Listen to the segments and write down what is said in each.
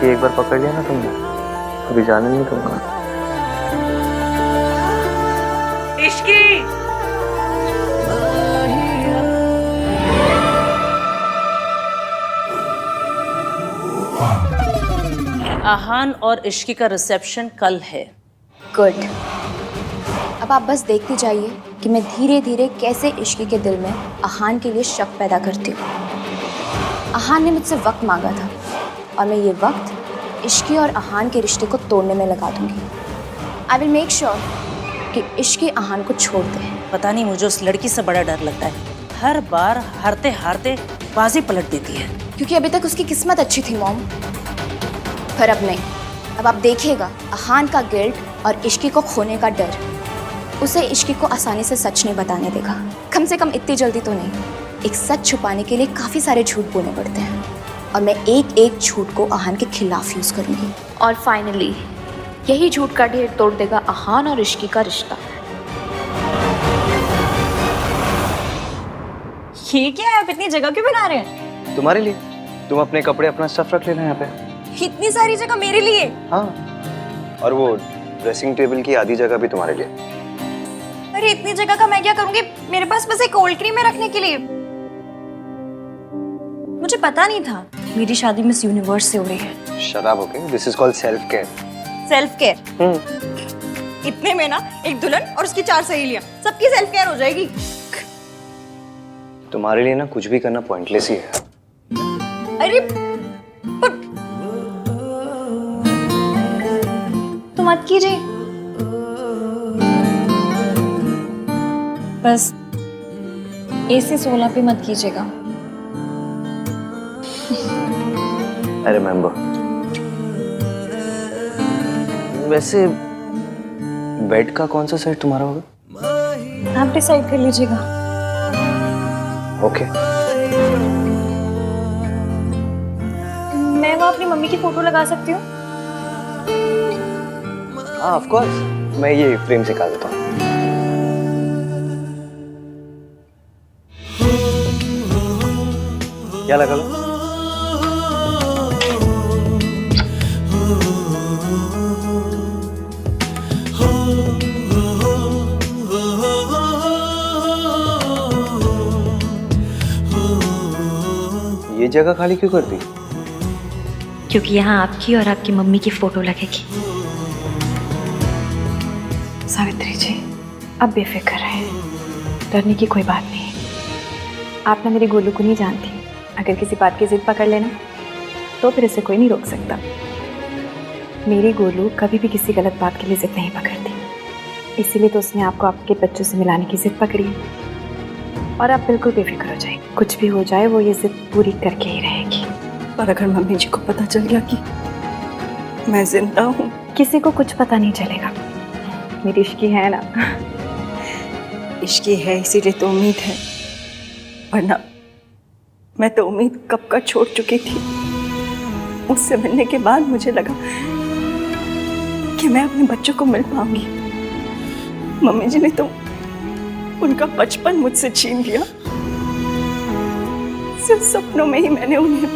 एक बार पकड़ लिया ना तुमने, अभी जाने नहीं दूंगा। इश्की आहान और इश्की का रिसेप्शन कल है। गुड। अब आप बस देखते जाइए कि मैं धीरे धीरे कैसे इश्की के दिल में आहान के लिए शक पैदा करती हूँ। आहान ने मुझसे वक्त मांगा था और मैं ये वक्त इश्की और आहान के रिश्ते को तोड़ने में लगा दूंगी। आई विल मेक श्योर कि इश्की आहान को छोड़ दे। पता नहीं मुझे उस लड़की से बड़ा डर लगता है, हर बार हारते हारते बाजी पलट देती है। क्योंकि अभी तक उसकी किस्मत अच्छी थी मॉम, पर अब नहीं। अब आप देखिएगा आहान का गिल्ट और इश्की को खोने का डर उसे इश्की को आसानी से सच नहीं बताने देगा। कम से कम इतनी जल्दी तो नहीं। एक सच छुपाने के लिए काफ़ी सारे झूठ बोलने पड़ते हैं और मैं एक एक झूठ को आहान के खिलाफ यूज़ करूँगी। और फाइनली यही झूठ का ढेर तोड़ देगा आहान और इश्की का रिश्ता। ये क्या है? आप इतनी जगह क्यों बना रहे हैं? तुम्हारे लिए। तुम अपने कपड़े अपना स्टफ रख लेना यहाँ पे। इतनी सारी जगह मेरे लिए? हाँ, और वो ड्रेसिंग टेबल की आधी जगह भी तुम्हारे लिए। अरे इतनी जगह का मैं क्या करूंगी? मेरे पास बस एक कोल्ड क्रीम है रखने के लिए। मुझे पता नहीं था मेरी शादी मिस यूनिवर्स से हो रही है। शराब हो गई। This is called self care. Self care? इतने में ना एक दुल्हन और उसकी 4 सहेलियां, सबकी सेल्फ केयर हो जाएगी। तुम्हारे लिए ना कुछ भी करना पॉइंटलेस ही है। अरे पर तो मत कीजिए, बस AC 16 पे मत कीजिएगा। I remember. वैसे बेड का कौन सा साइड तुम्हारा होगा? आप डिसाइड कर लीजिएगा। ओके। मैं वहाँ अपनी मम्मी की फोटो लगा सकती हूँ? हाँ ऑफ कोर्स, मैं ये फ्रेम से निकाल देता हूँ। क्या लगा लो? ये जगह खाली क्यों कर दी? क्योंकि यहाँ आपकी और आपकी मम्मी की फोटो लगेगी। सावित्री जी, अब बेफिक्र रहे, डरने की कोई बात नहीं। आप ना मेरी गोलू को नहीं जानती। अगर किसी बात की जिद पकड़ लेना तो फिर इसे कोई नहीं रोक सकता। मेरी गोलू कभी भी किसी गलत बात के लिए जिद नहीं पकड़ती, इसीलिए तो उसने आपको आपके बच्चों से मिलाने की जिद पकड़ी है। और आप बिल्कुल बेफिक्र हो जाए, कुछ भी हो जाए वो ये जिद पूरी करके ही रहेगी। पर अगर मम्मी जी को पता चल गया कि मैं जिंदा हूँ? किसी को कुछ पता नहीं चलेगा। मेरी इश्की है ना। इश्की है इसीलिए तो उम्मीद है, वरना मैं तो उम्मीद कब का छोड़ चुकी थी। उससे मिलने के बाद मुझे लगा कि मैं अपने बच्चों को मिल पाऊंगी। मम्मी जी ने तो उनका बचपन मुझसे छीन लिया। सिर्फ सपनों में ही मैंने उन्हें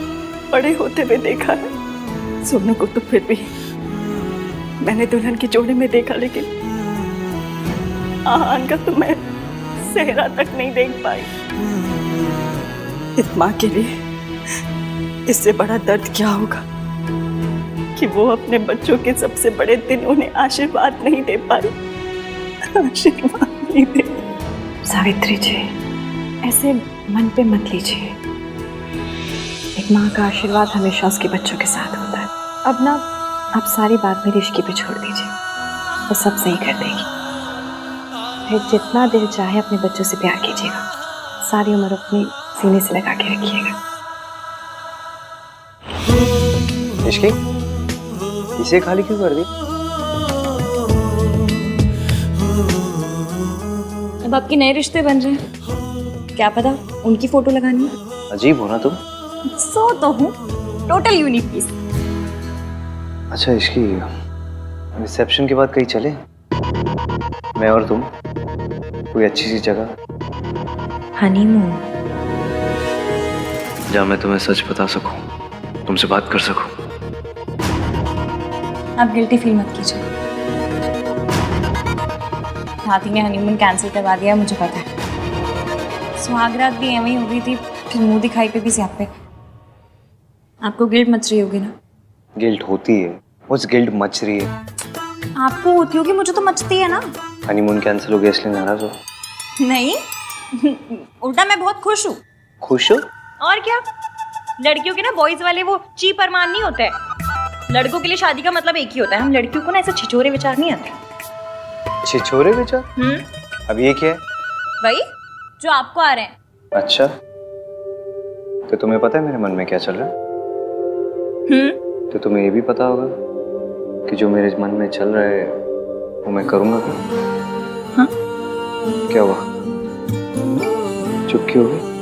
बड़े होते हुए देखा है। सोनू को तो फिर भी मैंने दुल्हन के जोड़े में देखा, लेकिन आहान का तो मैं सेहरा तक नहीं देख पाई। इस माँ के लिए इससे बड़ा दर्द क्या होगा कि वो अपने बच्चों के सबसे बड़े दिन उन्हें आशीर्वाद नहीं दे पाई। आशीर्वाद नहीं दे। सावित्री जी, ऐसे मन पे मत लीजिए। एक माँ का आशीर्वाद हमेशा उसके बच्चों के साथ होता है। अब ना आप सारी बात मेरी इश्की पे छोड़ दीजिए, वो सब सही कर देगी। फिर जितना दिल चाहे अपने बच्चों से प्यार कीजिएगा, सारी उम्र अपनी सीने से लगा के रखिएगा। इश्की, इसे खाली क्यों कर दी? अब आपके नए रिश्ते बन रहे हैं, क्या पता उनकी फोटो लगानी है। अजीब हो ना तुम। सो तो हूँ, टोटल यूनिक पीस। अच्छा इश्की, रिसेप्शन के बाद कहीं चले, मैं और तुम, कोई अच्छी सी जगह। हनीमून? जहाँ मैं तुम्हें सच बता सकूं। तुमसे बात कर सकूं। आप गिल्टी फील मत कीजिए। हाथी ने हनीमून कैंसिल करवा दिया, मुझे पता है। सुहागरात भी एवं ही हो गई थी, फिर मुंह दिखाई पे भी स्यापे। आपको गिल्ट मच रही होगी ना? गिल्ट होती है, उस गिल्ट मच रही है। आपको होती होगी, मुझे तो मचती है ना। हनीमून कैंसिल हो गया इसलिए नाराज हो? नहीं उल्टा मैं बहुत खुश हूँ। खुश हो? और क्या, लड़कियों के ना बॉयज वाले वो चीप अरमान नहीं होते हैं। लड़कों के लिए शादी का मतलब एक ही होता है। हम लड़कियों को ना ऐसे छिछोरे विचार नहीं आते। छिछोरे विचार? अब ये क्या है? वही जो आपको आ रहे हैं। अच्छा, तो तुम्हें पता है मेरे मन में क्या चल रहा है? तो तुम्हें ये भी पता होगा कि जो मेरे मन में चल रहा है वो मैं करूंगा क्या? हाँ? क्या हुआ, चुप क्यों हो गई?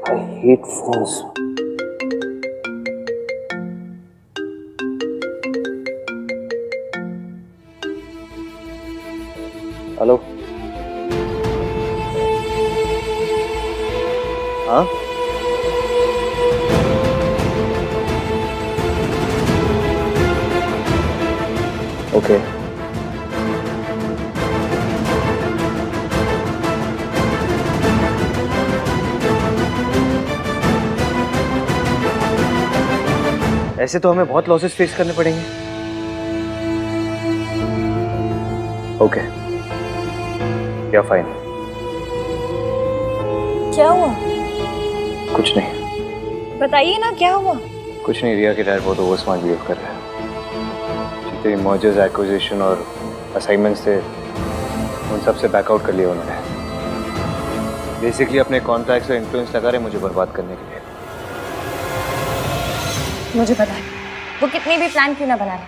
I hate phones. हेलो, हाँ? ओके। ऐसे तो हमें बहुत लॉसेस फेस करने पड़ेंगे। ओके, या फाइन। क्या हुआ? कुछ नहीं। बताइए ना क्या हुआ। कुछ नहीं, रिया के डैड बहुत ओवर स्मार्ट बिहेव कर रहे हैं। जितने मर्जर्स, एक्विजिशन और असाइनमेंट्स थे उन सब से बैकआउट कर लिया उन्होंने। बेसिकली अपने कॉन्ट्रैक्ट्स और इन्फ्लुएंस लगा रहे मुझे बर्बाद करने के लिए। मुझे पता है वो कितनी भी प्लान क्यों ना बना ले,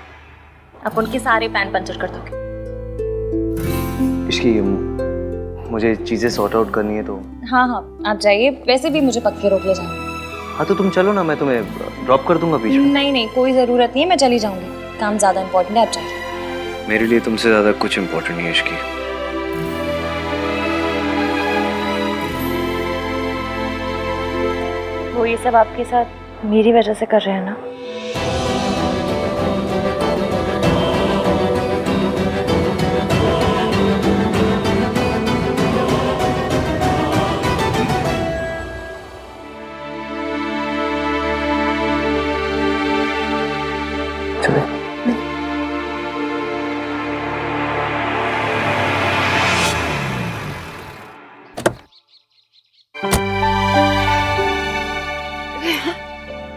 आप उनके सारे प्लान पंचर कर दोगे। इसकी मुझे चीजें सॉर्ट आउट करनी है तो। हाँ हाँ आप जाइए, वैसे भी मुझे पक्के रोक ले जाना। हाँ तो तुम चलो ना, मैं तुम्हें ड्रॉप कर दूंगा बीच में। नहीं नहीं कोई ज़रूरत नहीं है, मैं चली जाऊंगी। काम ज़्यादा इंपॉर्टेंट है, आप जाइए। मेरे लिए तुमसे ज्यादा कुछ इम्पोर्टेंट नहीं है इसकी। वो ये सब आपके साथ मेरी वजह से कर रहे हैं ना?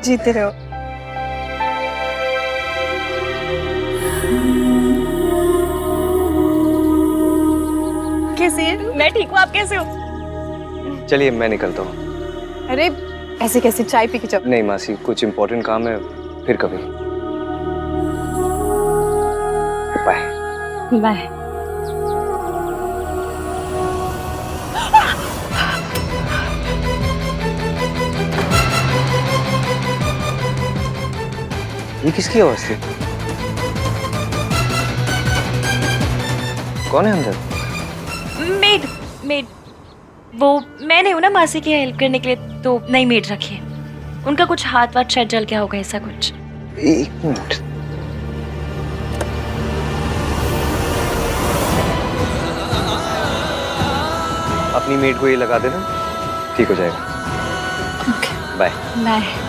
जीते रहो। कैसी है? मैं ठीक हूँ, आप कैसे हो? चलिए मैं निकलता हूँ। अरे ऐसे कैसे, चाय पी के जाओ। नहीं मासी, कुछ इम्पोर्टेंट काम है, फिर कभी। बाय। बाय। ये किसकी आवाज थी? कौन है अंदर? मेड मेड वो मैं नहीं हूँ ना मासी की हेल्प करने के लिए, तो नई मेड रखी है। उनका कुछ हाथ वाथ शायद जल गया होगा, ऐसा कुछ। एक मिनट। अपनी मेड को ये लगा देना, ठीक हो जाएगा। Okay bye. Bye.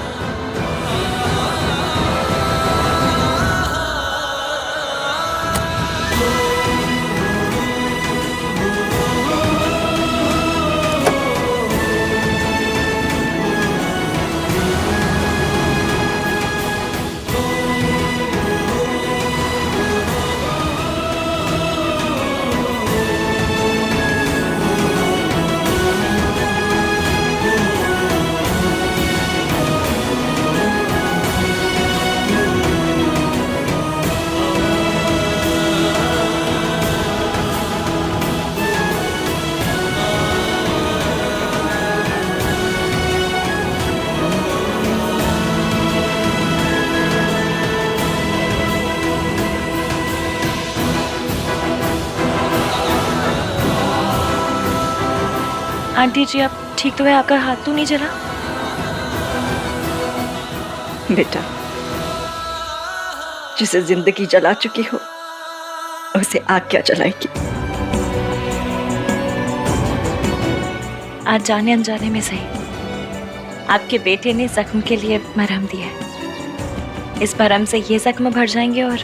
Aunty ji आप ठीक तो है? आपका हाथ तो नहीं जला? बेटा, जिसे जिंदगी जला चुकी हो उसे आग क्या जलाएगी? आज जाने अनजाने में सही, आपके बेटे ने जख्म के लिए मरहम दिया है। इस मरहम से ये जख्म भर जाएंगे और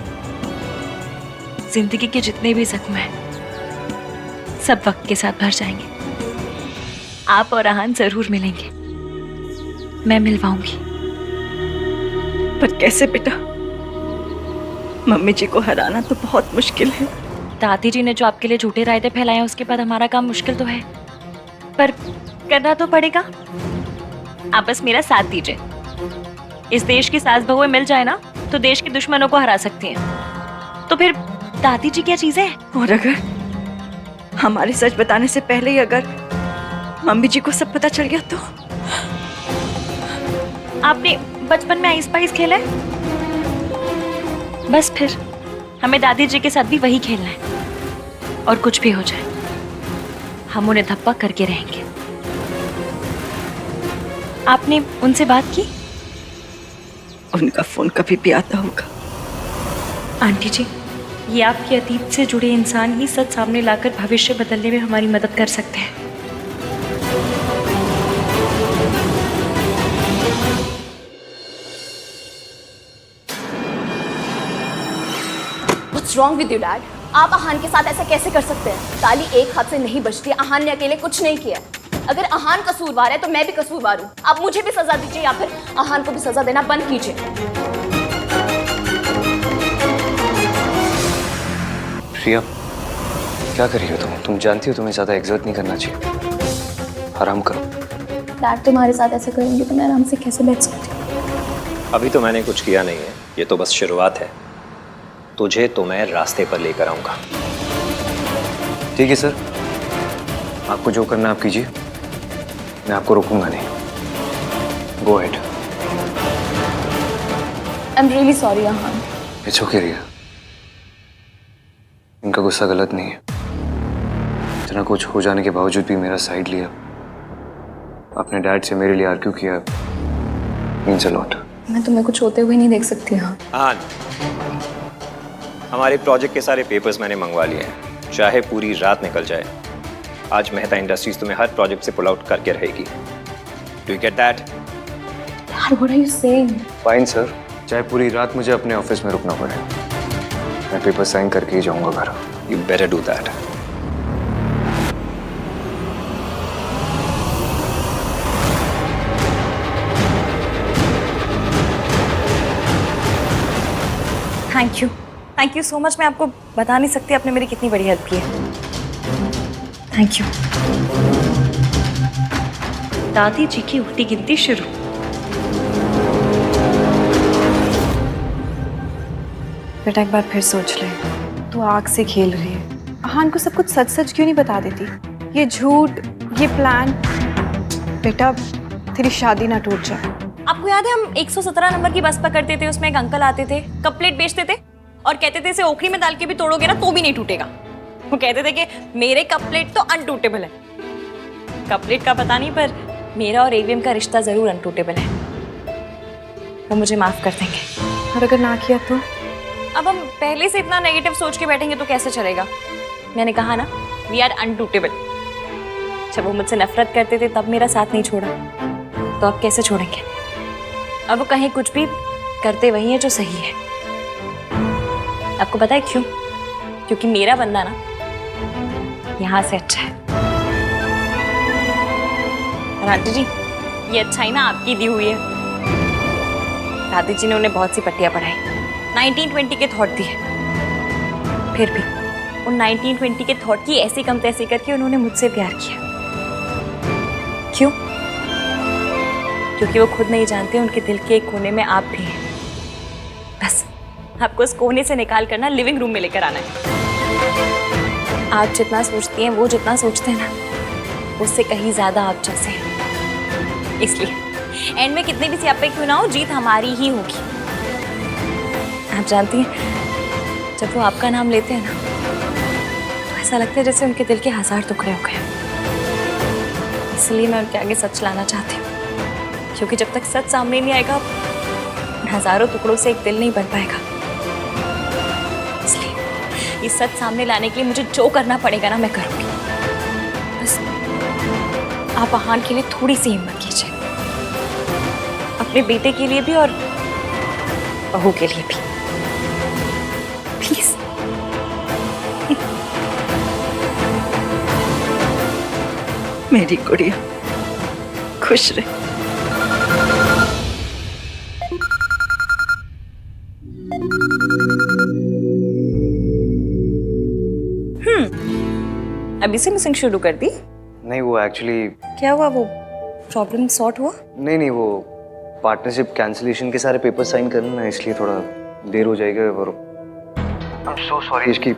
जिंदगी के जितने भी जख्म हैं सब वक्त के साथ भर जाएंगे। आप और आहान जरूर मिलेंगे, मैं मिलवाऊंगी। पर कैसे बेटा? मम्मी जी को हराना तो बहुत मुश्किल है। दादी जी ने जो आपके लिए झूठे रायते फैलाए हैं, उसके बाद हमारा काम मुश्किल तो है, पर करना तो पड़ेगा। आप बस मेरा साथ दीजिए। इस देश की सास बहुएं मिल जाए ना तो देश के दुश्मनों को हरा सकती हैं। तो फिर दादी जी क्या चीजें हैं? और अगर हमारे सच बताने से पहले ही अगर मम्मी जी को सब पता चल गया तो? आपने बचपन में आइस पाइस खेला है? बस फिर हमें दादी जी के साथ भी वही खेलना है। और कुछ भी हो जाए हम उन्हें धप्पा करके रहेंगे। आपने उनसे बात की? उनका फोन कभी भी आता होगा। आंटी जी, ये आपके अतीत से जुड़े इंसान ही सच सामने लाकर भविष्य बदलने में हमारी मदद कर सकते हैं। What's wrong with you, Dad? आप आहान के साथ ऐसा कैसे कर सकते हैं? ताली एक हाथ से नहीं बजती। आहान ने अकेले कुछ नहीं किया। अगर आहान कसूरवार है तो मैं भी कसूरवार हूँ। आप मुझे भी सजा दीजिए या फिर आहान को भी सजा देना बंद कीजिए। प्रिया, क्या कर रही हो तुम? तुम जानती हो तुम्हें ज्यादा एग्जर्ट नहीं करना चाहिए। आराम करो। डैड तुम्हारे साथ ऐसे करेंगे तो मैं आराम से कैसे बैठ सकती हूँ? अभी तो मैंने कुछ किया नहीं है, ये तो बस शुरुआत है। तुझे तो मैं रास्ते पर लेकर आऊंगा। ठीक है सर, आपको जो करना आप कीजिए, मैं आपको रोकूंगा नहीं। Go ahead. I am really sorry Aahan. It's okay Riya, इनका गुस्सा गलत नहीं है। इतना कुछ हो जाने के बावजूद भी मेरा साइड लिया, अपने डैड से मेरे लिए आर्ग्यू किया, मीन्स अ लॉट। मैं तुम्हें कुछ होते हुए नहीं देख सकती। हाँ, हमारे प्रोजेक्ट के सारे पेपर्स मैंने मंगवा लिए हैं, चाहे पूरी रात निकल जाए। आज मेहता इंडस्ट्रीज तुम्हें हर प्रोजेक्ट से पुल आउट करके रहेगी। Do you get that? Dad, what are you saying? Fine sir, चाहे पूरी रात मुझे अपने ऑफिस में रुकना पड़े, मैं पेपर साइन करके ही जाऊंगा घर। You better do that. Thank you so much. मैं आपको बता नहीं सकती आपने मेरी कितनी बड़ी हेल्प की है। Thank you. दादी जी की उल्टी गिनती शुरू। बेटा एक बार फिर सोच ले, तू आग से खेल रही है। अहान को सब कुछ सच सच क्यों नहीं बता देती? ये झूठ, ये प्लान। बेटा तेरी शादी ना टूट जाए। आपको याद है हम 117 नंबर की बस पकड़ते थे, उसमें एक अंकल आते थे, कप प्लेट बेचते थे और कहते थे इसे ओखली में डाल के भी तोड़ोगे ना तो भी नहीं टूटेगा। वो कहते थे कि मेरे कप प्लेट तो अनटूटेबल है। कप प्लेट का पता नहीं, पर मेरा और एवीएम का रिश्ता जरूर अनटूटेबल है। वो मुझे माफ कर देंगे। और अगर ना किया तो? अब हम पहले से इतना नेगेटिव सोच के बैठेंगे तो कैसे चलेगा? मैंने कहा ना, वी आर अनटूटेबल। जब वो मुझसे नफरत करते थे तब मेरा साथ नहीं छोड़ा, तो अब कैसे छोड़ेंगे? अब वो कहीं कुछ भी करते वही है जो सही है। आपको पता है क्यों? क्योंकि मेरा बंदा ना यहाँ से अच्छा है। और आंटी जी, ये अच्छाई ना आपकी दी हुई है। दादी जी ने उन्हें बहुत सी पट्टियां पढ़ाई, 1920 के थॉट दिए। फिर भी उन 1920 के थॉट की ऐसी कम तैसी करके उन्होंने मुझसे प्यार किया। क्यों? क्योंकि वो खुद नहीं जानते उनके दिल के एक कोने में आप भी हैं। बस आपको उस कोने से निकाल कर ना लिविंग रूम में लेकर आना है। आप जितना सोचती हैं, वो जितना सोचते हैं ना, उससे कहीं ज्यादा आप जैसे हैं। इसलिए एंड में कितने भी सियापे क्यों ना हो, जीत हमारी ही होगी। आप जानती हैं, जब वो आपका नाम लेते हैं ना, तो ऐसा लगता है जैसे उनके दिल के 1000 टुकड़े हो गए। इसलिए मैं उनके आगे सच लाना चाहती हूँ, क्योंकि जब तक सच सामने नहीं आएगा, हजारों टुकड़ों से एक दिल नहीं बन पाएगा। इसलिए ये सच सामने लाने के लिए मुझे जो करना पड़ेगा ना, मैं करूँगी। बस आप अहान के लिए थोड़ी सी हिम्मत कीजिए, अपने बेटे के लिए भी और बहू के लिए भी। प्लीज। मेरी गुड़िया खुश रहे। अभी से मिसिंग शुरू कर दी? नहीं, वो एक्चुअली क्या हुआ? वो प्रॉब्लम सॉर्ट हुआ? नहीं, वो पार्टनरशिप कैंसिलेशन के सारे पेपर साइन करना है, इसलिए थोड़ा देर हो जाएगा। और आई एम सो सॉरी इसकी,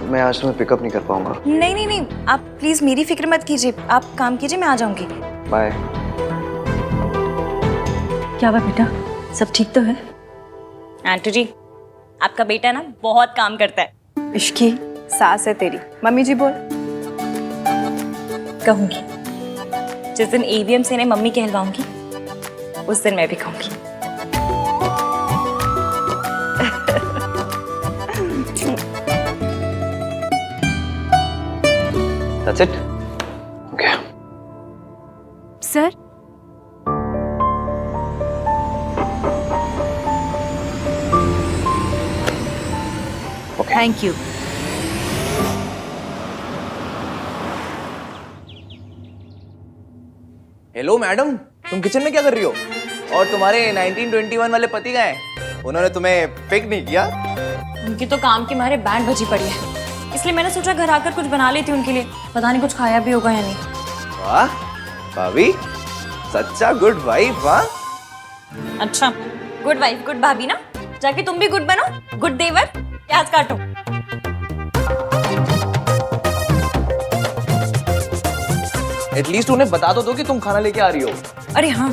मैं आज तुम्हें पिकअप नहीं कर पाऊंगा। नहीं, आप प्लीज मेरी फिक्र मत कीजिए। आप काम कीजिए, मैं आ जाऊंगी। बाय। क्या हुआ बेटा, सब ठीक तो है? आंटी जी, आपका बेटा ना बहुत काम करता है। इश्की सास है तेरी। मम्मी जी बोल। कहूंगी, जिस दिन एवीएम से इन्हें मम्मी कहलवाऊंगी, उस दिन मैं भी कहूंगी। That's it? Okay. Sir thank you. Hello madam, तुम किचन में क्या कर रही हो? और तुम्हारे 1921 वाले पति गए, उन्होंने तुम्हें पिक नहीं किया? उनकी तो काम के मारे बैंड बजी पड़ी है, इसलिए मैंने सोचा घर आकर कुछ बना लेती उनके लिए। पता नहीं कुछ खाया भी होगा या नहीं। वाह भाभी, सच्चा गुड वाइफ। वाह, अच्छा, गुड वाइफ गुड भाभी ना, जाके तुम भी गुड बनो। गुड देवर, प्याज काटो। एटलीस्ट उन्हें बता तो दो कि तुम खाना लेके आ रही हो। अरे हाँ,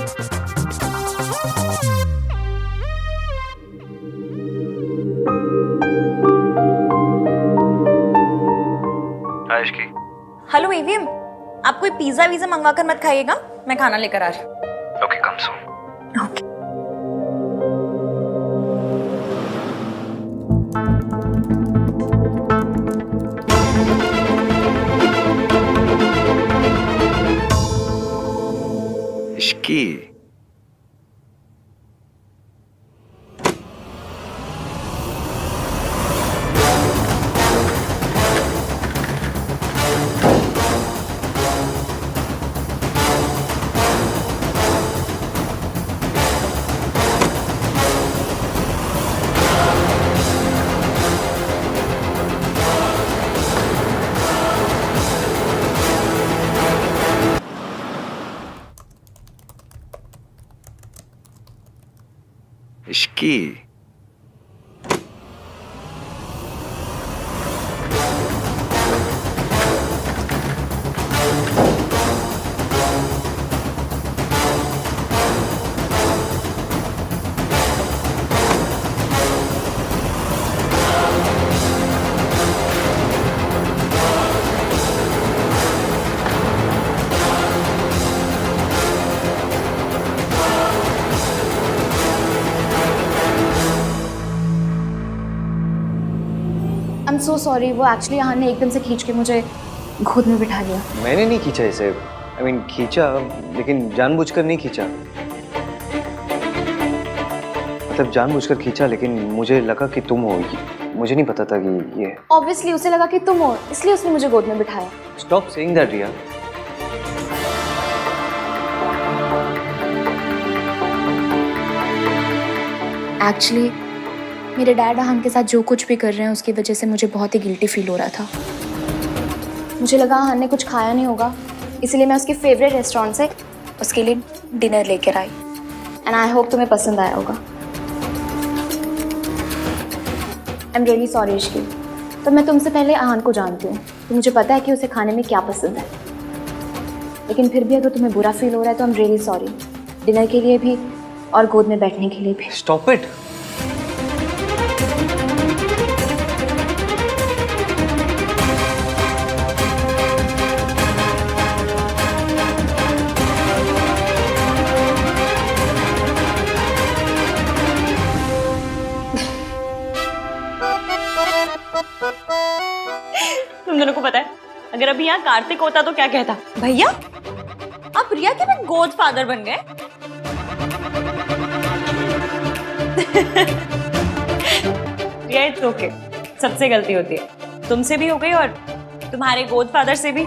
हेलो एवीएम, आप कोई पिज्जा वीजा मंगवा कर मत खाइएगा, मैं खाना लेकर आ रही हूँ। Okay, come soon. Okay. Ishki, Vicky, I am so sorry, वो एक्चुअली यहाँ ने एकदम से खींच के मुझे गोद में बिठा लिया। मैंने नहीं खींचा इसे, आई मीन खींचा, लेकिन जानबूझकर नहीं खींचा। मतलब जानबूझकर खींचा, लेकिन मुझे लगा कि तुम हो, मुझे नहीं पता था कि ये। ऑब्वियसली उसे लगा कि तुम हो, इसलिए उसने मुझे गोद में बिठाया। Stop saying that Riya. Actually मेरे डैड अहान के साथ जो कुछ भी कर रहे हैं उसकी वजह से मुझे बहुत ही गिल्टी फील हो रहा था। मुझे लगा अहान ने कुछ खाया नहीं होगा, इसलिए मैं उसके फेवरेट रेस्टोरेंट से उसके लिए डिनर लेकर आई। एंड आई होप तुम्हें पसंद आया होगा। आई एम रियली सॉरी इश्की, तो मैं तुमसे पहले अहान को जानती हूँ, तो मुझे पता है कि उसे खाने में क्या पसंद है। लेकिन फिर भी अगर तुम्हें बुरा फील हो रहा है तो आई एम रियली सॉरी, डिनर के लिए भी और गोद में बैठने के लिए भी। Stop it. तुम दोनों को पता है, अगर अभी यहाँ कार्तिक होता तो क्या कहता? भैया आप रिया के भी गोद फादर बन गए। रिया इट्स ओके, सबसे गलती होती है, तुमसे भी हो गई और तुम्हारे गोद फादर से भी।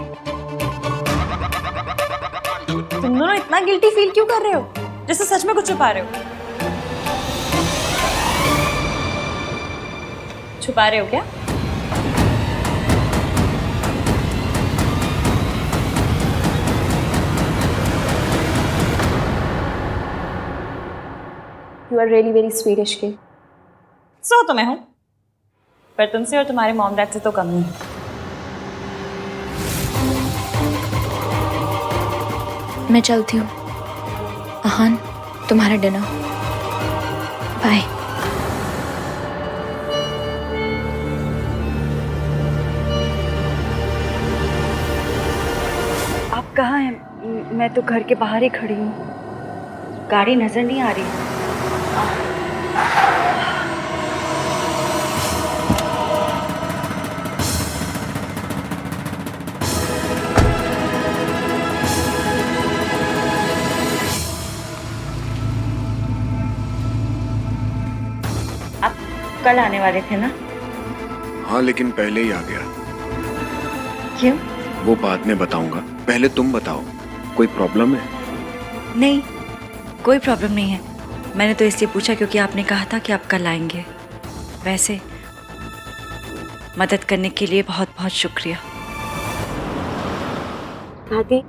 तुम दोनों इतना गिल्टी फील क्यों कर रहे हो, जैसे सच में कुछ छुपा रहे हो। छुपा रहे हो क्या? You are really very sweet Ishqi. So तो मैं हूं, पर तुमसे और तुम्हारे मॉम डैड से तो कम नहीं। मैं चलती हूँ। अहान, तुम्हारा डिनर। बाय। आप कहाँ हैं? मैं तो घर के बाहर ही खड़ी हूँ, गाड़ी नजर नहीं आ रही। आप कल आने वाले थे ना? हाँ लेकिन पहले ही आ गया। क्यों? वो बाद में बताऊंगा, पहले तुम बताओ, कोई प्रॉब्लम है? नहीं, कोई प्रॉब्लम नहीं है। मैंने तो इसलिए पूछा क्योंकि आपने कहा था कि आप कल आएंगे। वैसे मदद करने के लिए बहुत बहुत शुक्रिया। दादी,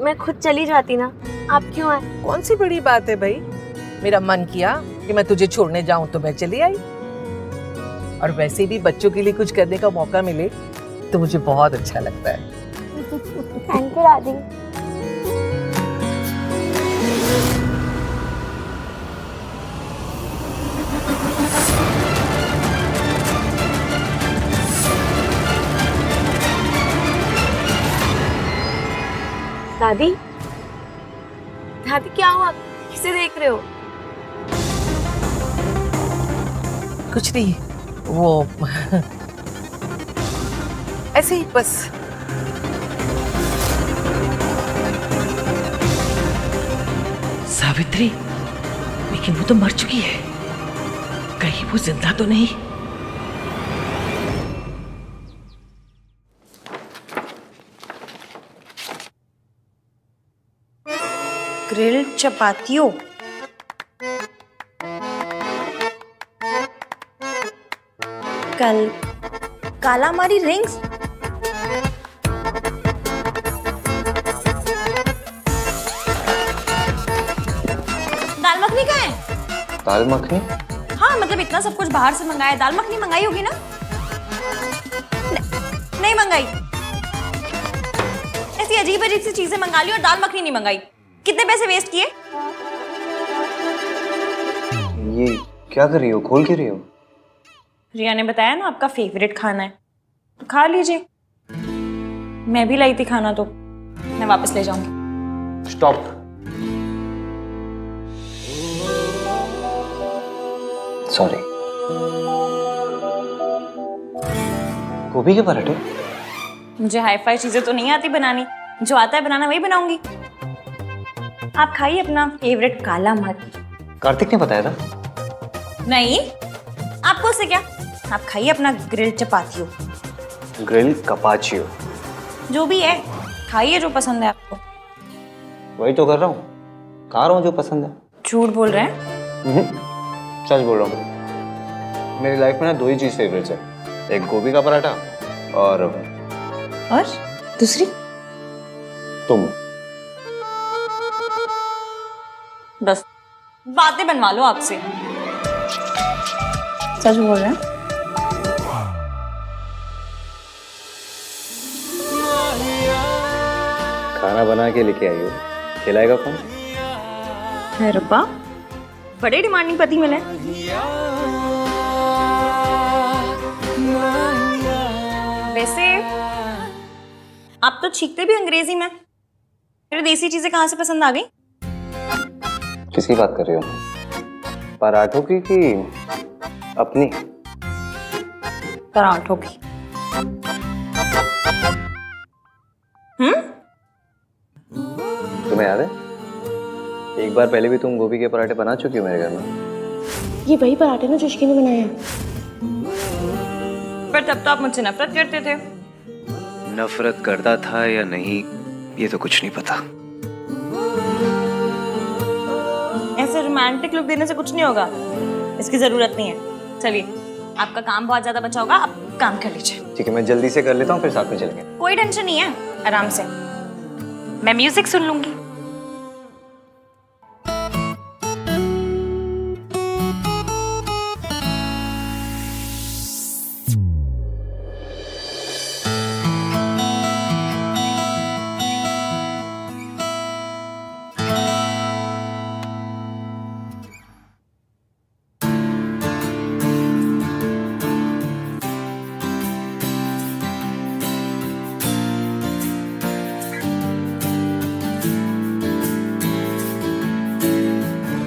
मैं खुद चली जाती ना, आप क्यों आए? कौन सी बड़ी बात है भाई, मेरा मन किया कि मैं तुझे छोड़ने जाऊं तो मैं चली आई। और वैसे भी बच्चों के लिए कुछ करने का मौका मिले तो मुझे बहुत अच्छा लगता है। थैंक यू दादी। दादी, दादी क्या हुआ? किसे देख रहे हो? कुछ नहीं, वो ऐसे ही बस। सावित्री, लेकिन वो तो मर चुकी है, कहीं वो जिंदा तो नहीं? ग्रिल्ड चपातियों, कालामारी रिंग्स, दाल मखनी कहाँ है? दाल मखनी? मतलब इतना सब कुछ बाहर से मंगाया, दाल मखनी मंगाई होगी ना? नहीं मंगाई। ऐसी अजीब अजीब सी चीजें मंगा ली और दाल मखनी नहीं मंगाई। कितने पैसे वेस्ट किए? ये क्या कर रही हो, खोल के रही हो? रिया ने बताया ना आपका फेवरेट खाना है, तो खा लीजिए। मैं भी लाई थी खाना, तो मैं वापस ले जाऊंगी। स्टॉप। सॉरी। गोभी के पराठे? मुझे हाई फाई चीजें तो नहीं आती बनानी, जो आता है बनाना वही बनाऊंगी। आप खाइए अपना फेवरेट काला मर्च। कार्तिक ने बताया था। नहीं, आपको उससे क्या? आप खाइए अपना ग्रिल चपातियो, ग्रिल कपाचियो, जो भी है खाइए, जो पसंद है आपको। वही तो कर रहा हूँ, खा रहा हूँ जो पसंद है। झूठ बोल रहे हैं? सच बोल रहा हूँ। मेरी लाइफ में ना 2 ही चीज फेवरेट्स है, एक गोभी का पराठा और दूसरी तुम। बस बातें बनवा लो आपसे। सच बोल रहे हैं? खाना बना के लेके आई हो, खिलाएगा कौन? है रब्बा, बड़े डिमांडिंग पति मिले। वैसे आप तो छींकते भी अंग्रेजी में, फिर देसी चीजें कहाँ से पसंद आ गई? किसकी बात कर रही हो? पराठों की कि अपनी? पराठों की। तुम्हें याद है एक बार पहले भी तुम गोभी के पराठे बना चुकी हो मेरे घर में? ये वही पराठे ना जो इश्की ने बनाए हैं। पर तब तो आप मुझसे नफरत करते थे। नफरत करता था या नहीं ये तो कुछ नहीं पता। ऐसे रोमांटिक लुक देने से कुछ नहीं होगा, इसकी जरूरत नहीं है। चलिए, आपका काम बहुत ज्यादा बचा होगा, आप काम कर लीजिए। ठीक है, मैं जल्दी से कर लेता हूँ, फिर साथ में चलेंगे। कोई टेंशन नहीं है, आराम से। मैं म्यूजिक सुन लूंगी।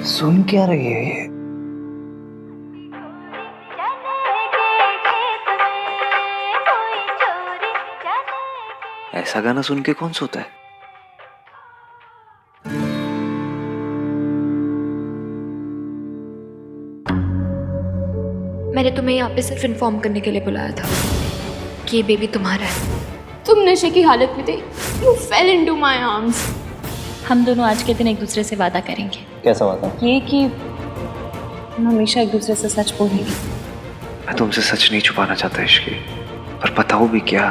सुन क्या रही है ये? ऐसा गाना सुन के कौन सोता है? मैंने तुम्हें यहाँ पे सिर्फ इन्फॉर्म करने के लिए बुलाया था कि ये बेबी तुम्हारा है। तुम नशे की हालत में थे, you fail into my arms. हम दोनों आज के दिन एक दूसरे से वादा करेंगे। कैसा बात है? ये कि हम हमेशा एक दूसरे से सच बोलेंगे। मैं तुमसे सच नहीं छुपाना चाहता इश्की, पर बताऊं भी क्या,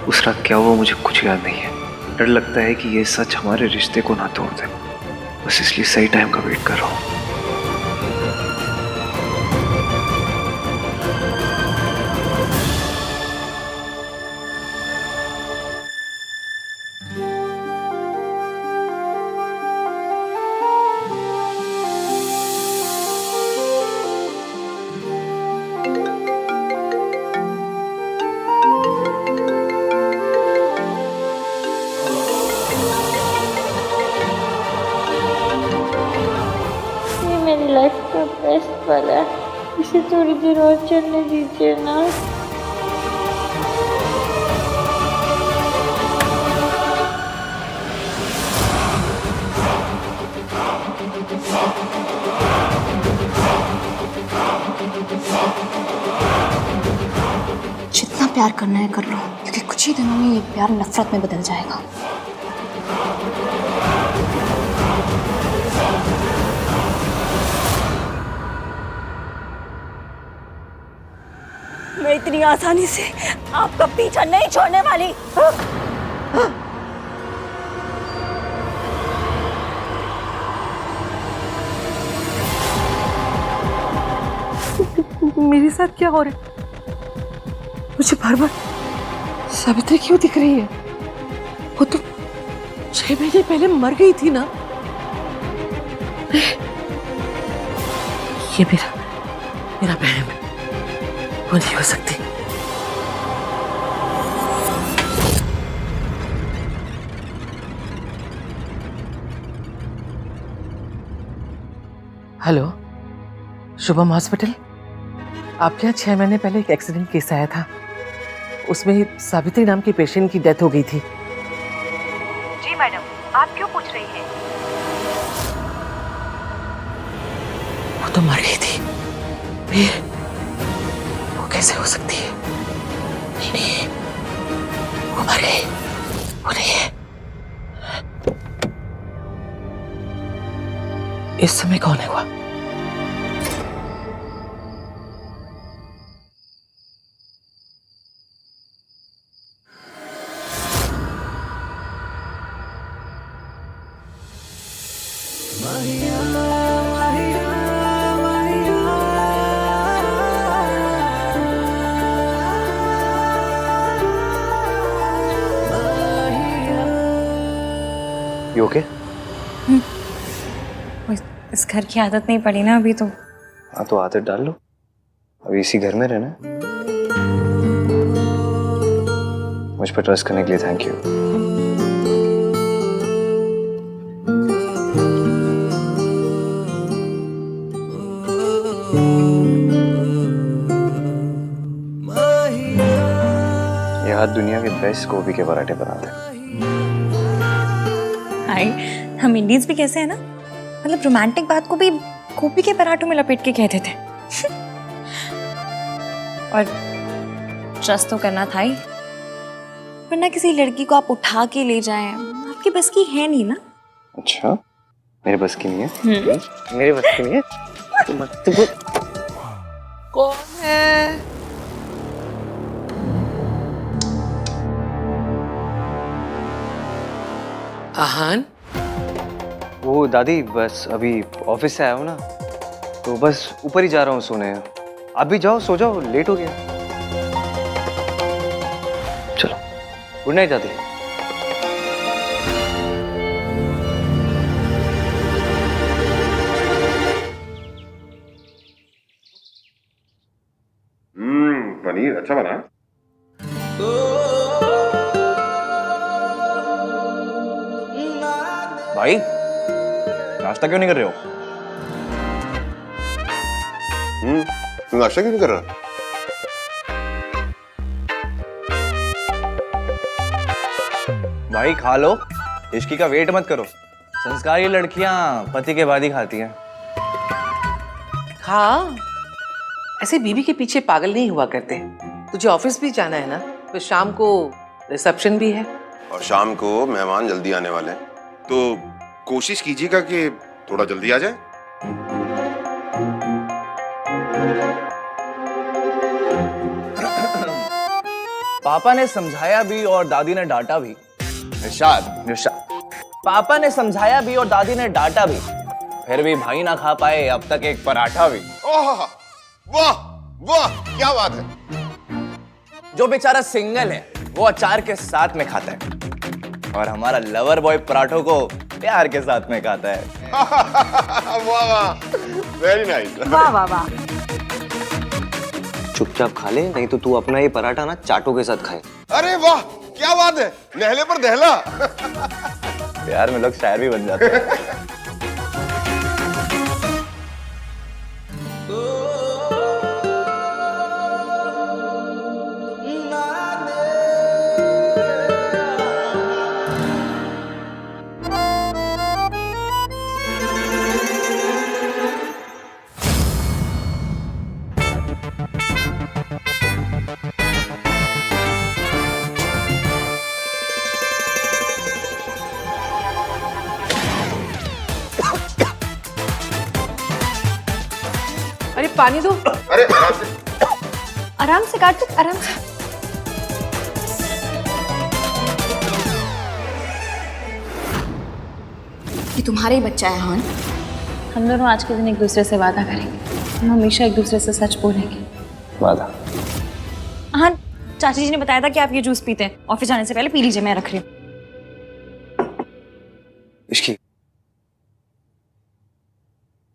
उस रात क्या हुआ मुझे कुछ याद नहीं है। डर लगता है कि ये सच हमारे रिश्ते को ना तोड़ दे, बस इसलिए सही टाइम का वेट कर रहा हूँ। मेरी लाइफ का बेस्ट वाला है, इसे थोड़ी देर और चलने दीजिए ना। जितना प्यार करना है कर लो, क्योंकि कुछ ही दिनों में ये प्यार नफरत में बदल जाएगा। मैं इतनी आसानी से आपका पीछा नहीं छोड़ने वाली। मेरे साथ क्या हो रहा है? मुझे बार बार सावित्री क्यों दिख रही है? वो तो 6 महीने पहले मर गई थी ना। ये मेरा बहन है, वो नहीं हो सकती। Hello, Shubham hospital. आपके यहाँ 6 महीने पहले एक एक्सीडेंट केस आया था, उसमें सावित्री नाम के पेशेंट की डेथ हो गई थी। जी मैडम, आप क्यों पूछ रही हैं? वो तो मर गई थी। वो कैसे हो सकती है? नहीं, वो मर गई, वो नहीं है। इस समय कौन है वो? You okay? इस घर की आदत नहीं पड़ी ना अभी तो। हाँ तो आदत डाल लो, अभी इसी घर में रहना। मुझ पर ट्रस्ट करने के लिए थैंक यू। ये हाथ दुनिया के बेस्ट गोभी के पराठे बनाते हैं। हाय, हम इंडियंस भी कैसे है ना, मतलब रोमांटिक बात को भी गोभी के पराठों में लपेट के कहते थे। और ट्रस्ट तो करना था ही, वरना किसी लड़की को आप उठा के ले जाएं, आपकी बस की है नहीं ना। अच्छा, मेरे बस की नहीं है? मेरे बस की नहीं है? तुमको कौन है? आहान? वो दादी, बस अभी ऑफिस से आया हूँ ना, तो बस ऊपर ही जा रहा हूँ सोने। आप भी जाओ, सो जाओ, लेट हो गया। चलो, गुड नाइट दादी। पनीर अच्छा बना। भाई, नाश्ता क्यों नहीं कर रहे हो? तू नाश्ता क्यों नहीं कर रहा? भाई खा लो, इश्की का वेट मत करो। संस्कारी लड़कियां पति के बाद ही खाती हैं। हाँ, ऐसे बीवी के पीछे पागल नहीं हुआ करते। तुझे ऑफिस भी जाना है ना, तो शाम को रिसेप्शन भी है। और शाम को मेहमान जल्दी आने वाले हैं, तो कोशिश कीजिएगा कि थोड़ा जल्दी आ जाए। पापा ने समझाया भी और दादी ने डांटा भी। निशाद, पापा ने समझाया भी और दादी ने डांटा भी, फिर भी भाई ना खा पाए अब तक एक पराठा भी। ओह, वाह वाह, क्या बात है। जो बेचारा सिंगल है वो अचार के साथ में खाता है, और हमारा लवर बॉय पराठों को प्यार के साथ में खाता है। वाह वाह, वेरी नाइस। वाह वाह वाह। चुपचाप खा ले, नहीं तो तू अपना ये पराठा ना चाटों के साथ खाए। अरे वाह, क्या बात है, नहले पर दहला। प्यार में लोग शायर भी बन जाते हैं। अरे पानी दो। अरे आराम से काट दो, आराम से। ये तुम्हारा ही बच्चा है हान। हम दोनों आज के दिन एक दूसरे से वादा करेंगे, हम हमेशा एक दूसरे से सच बोलेंगे। वादा। हाँ, चाची जी ने बताया था कि आप ये जूस पीते हैं। ऑफिस जाने से पहले पी लीजिए, मैं रख रही हूँ। इश्की,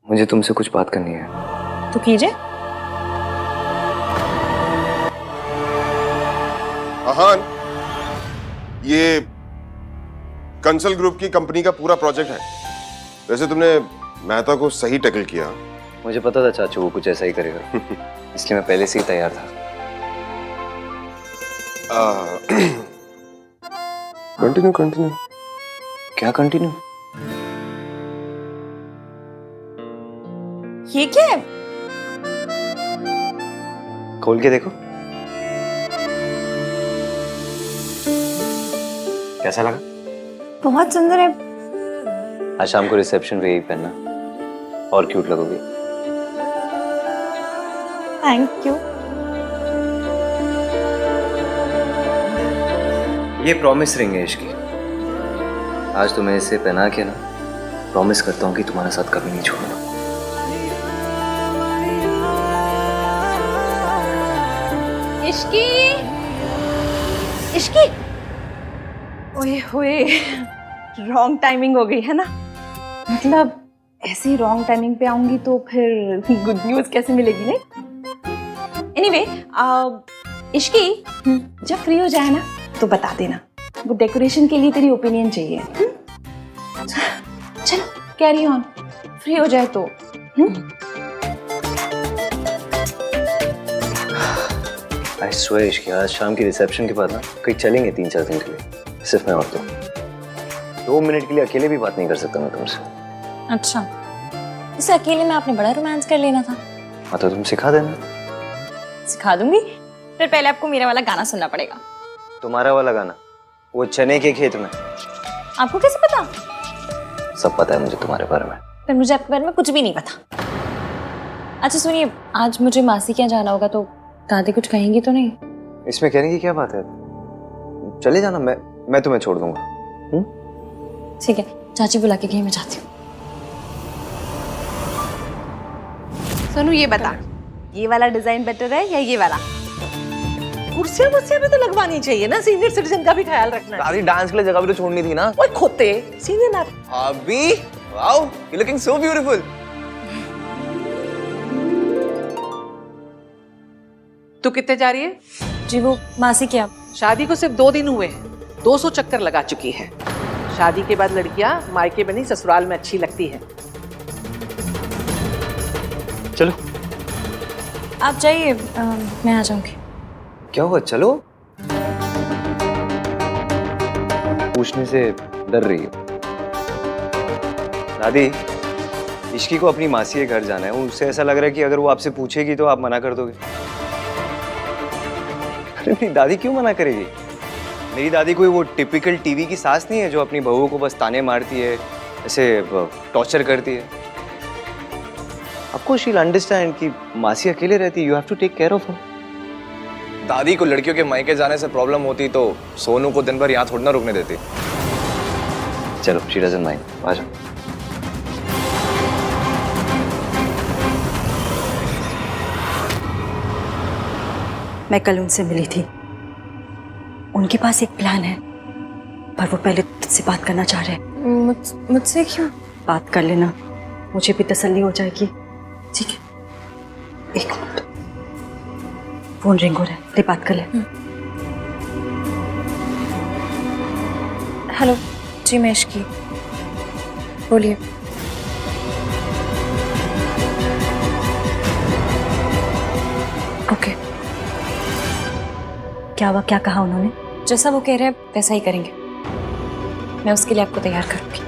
मुझे तुमसे कुछ बात करनी है। तो कीजिए। आहान, ये कंसल ग्रुप की कंपनी का पूरा प्रोजेक्ट है। वैसे तुमने मेहता को सही टैकल किया। मुझे पता था चाचू वो कुछ ऐसा ही करेगा, इसलिए मैं पहले से ही तैयार था। Continue continue. क्या कंटिन्यू? ये क्या है? खोल के देखो। कैसा लगा? बहुत सुंदर है। आज शाम को रिसेप्शन पे यही पहनना, और क्यूट लगोगी। Thank you. ये प्रॉमिस रिंग है इश्की। आज तुम्हें इसे पहना के ना प्रॉमिस करता हूँ कि तुम्हारा साथ कभी नहीं छोड़ूंगा। इश्की, इश्की, ओए होए, रॉन्ग टाइमिंग हो गई है ना। मतलब ऐसी रॉन्ग टाइमिंग पे आऊंगी तो फिर गुड न्यूज कैसे मिलेगी नहीं? एनीवे, इश्की, जब फ्री हो जाए ना तो बता देना। वो डेकोरेशन के लिए तेरी ओपिनियन चाहिए। चलो कैरी ऑन, फ्री हो जाए तो। आई स्वेयर इश्की, आज शाम की रिसेप्शन के बाद ना कहीं चलेंगे 3-4 दिन के लिए, सिर्फ मैं और तुम। 2 मिनट के लिए अकेले भी बात नहीं कर सकता मैं तुमसे। अच्छा, इसे अकेले में आपने बड़ा रोमांस कर लेना था। हाँ तो तुम सिखा देना। सिखा दूंगी, फिर पहले आपको मेरा वाला गाना सुनना पड़ेगा। तुम्हारा वाला गाना? वो चने के खेत में। आपको कैसे पता? सब पता है मुझे तुम्हारे बारे में। फिर मुझे आपके बारे में कुछ भी नहीं पता। अच्छा सुनिए, आज मुझे मासी के यहाँ जाना होगा तो दादी कुछ कहेंगी तो नहीं? इसमें कहने की क्या बात है, चले जाना, मैं तुम्हें छोड़ दूंगा। ठीक है, चाची बुला के गई, मैं जाती हूँ। सोनू ये बता, ये वाला डिजाइन बेटर है या ये वाला? कुर्सियां भी तो लगवानी चाहिए ना, सीनियर सिटीजन का भी ख्याल रखना है। दादी डांस के लिए जगह भी तो छोड़नी थी ना। ओए खोते, सीनियर ना। अभी wow, you looking so beautiful. तू कितने जा रही है? जी वो मासी के यहाँ। शादी को सिर्फ 2 दिन हुए हैं, 200 चक्कर लगा चुकी है। शादी के बाद लड़कियां मायके में नहीं ससुराल में अच्छी लगती है। चलो आप जाइए, मैं आ जाऊंगी। क्या हुआ, चलो। पूछने से डर रही है दादी। इश्की को अपनी मासी के घर जाना है, उससे ऐसा लग रहा है कि अगर वो आपसे पूछेगी तो आप मना कर दोगे। अरे मेरी दादी क्यों मना करेगी? मेरी दादी कोई वो टिपिकल टीवी की सास नहीं है जो अपनी बहू को बस ताने मारती है, ऐसे टॉर्चर करती है। आपको शी विल अंडरस्टैंड कि मासी अकेले रहती है, you have to take care of her. दादी को लड़कियों के मायके जाने से प्रॉब्लम होती तो सोनू को दिन भर यहाँ थोड़ा ना रुकने देती। चलो, शी डजंट माइंड, आ जाओ। मैं कल उनसे मिली थी, उनके पास एक प्लान है, पर वो पहले तुझसे बात करना चाह रहे हैं। मुझसे क्यों? बात कर लेना, मुझे भी तसल्ली हो जाएगी। ठीक है, एक मिनट, फोन रिंग हो रहा है, ले बात कर ले। हेलो जी, मैं इश्की, बोलिए। ओके, क्या हुआ, क्या कहा उन्होंने? जैसा वो कह रहे हैं वैसा ही करेंगे। मैं उसके लिए आपको तैयार करूंगी।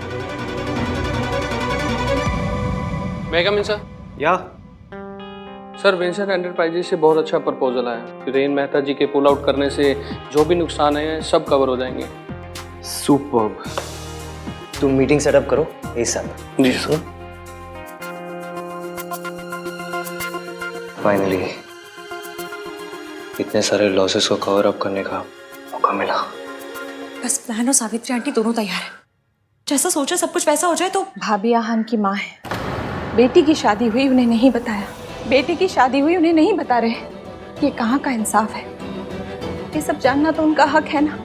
मैं कम इन सर? या सर, वेंचर एंटरप्राइजेस से बहुत अच्छा प्रपोजल आया। रेन मेहता जी के पुल आउट करने से जो भी नुकसान है सब कवर हो जाएंगे। सुपर्ब। तुम मीटिंग सेटअप करो ASAP। जी सर। फाइनली इतने सारे लॉसेस को कवर अप करने का मौका मिला। बस बहन और सावित्री आंटी दोनों तैयार है। जैसा सोचा सब कुछ वैसा हो जाए तो। भाभी आहान की माँ है, बेटी की शादी हुई उन्हें नहीं बताया, बेटी की शादी हुई उन्हें नहीं बता रहे। ये कहाँ का इंसाफ है? ये सब जानना तो उनका हक है ना।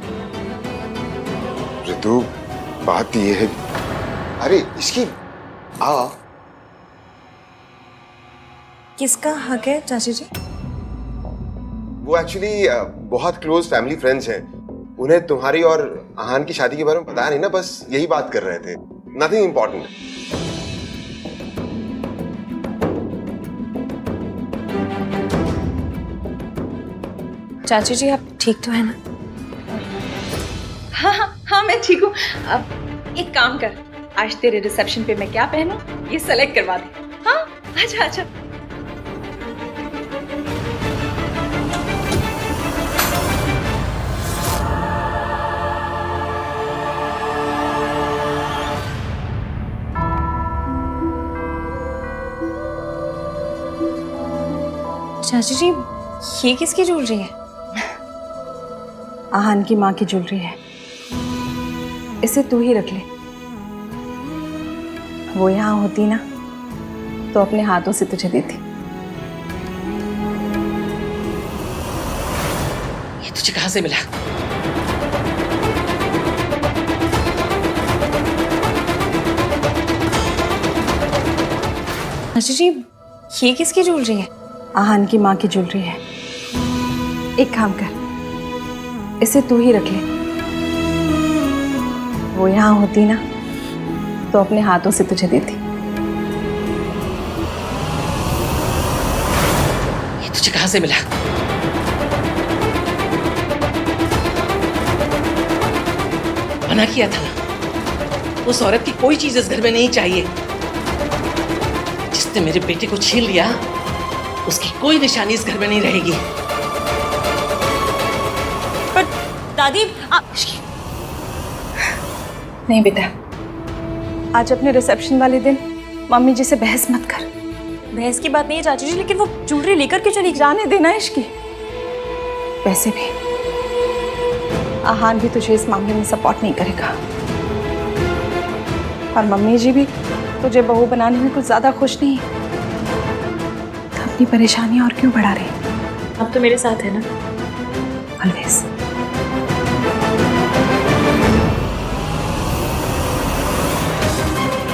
ऋतु, बात ये है, अरे इसकी आ किसका हक है चाची जी? वो एक्चुअली बहुत क्लोज फैमिली फ्रेंड्स हैं। उन्हें तुम्हारी और आहान की शादी के बारे में पता नहीं ना, बस यही बात कर रहे थे। Nothing important. चाची जी आप ठीक तो है ना? हाँ मैं ठीक हूँ। अब एक काम कर, आज तेरे रिसेप्शन पे मैं क्या पहनूं ये सेलेक्ट करवा दे। हाँ आजा आजा। चाची जी ये किसकी ज्वेलरी है? आहान की माँ की ज्वेलरी है, इसे तू ही रख ले। वो यहाँ होती ना तो अपने हाथों से तुझे देती। ये तुझे कहाँ से मिला? चाची जी ये किसकी ज्वेलरी है? आहान की माँ की ज्वेलरी है। एक काम कर, इसे तू ही रख ले। वो यहाँ होती ना तो अपने हाथों से तुझे देती। ये तुझे कहाँ से मिला? मना किया था ना, उस औरत की कोई चीज इस घर में नहीं चाहिए। जिसने मेरे बेटे को छीन लिया उसकी कोई निशानी इस घर में नहीं रहेगी। पर दादी आप... नहीं बेटा, आज अपने रिसेप्शन वाले दिन मम्मी जी से बहस मत कर। बहस की बात नहीं है चाची जी, लेकिन वो ज्वेलरी लेकर क्यों चली? जाने देना इसकी। वैसे भी आहान भी तुझे इस मामले में सपोर्ट नहीं करेगा, और मम्मी जी भी तुझे बहू बनाने में कुछ ज्यादा खुश नहीं है। तो अपनी परेशानी और क्यों बढ़ा रही? अब तो मेरे साथ है ना ऑलवेज।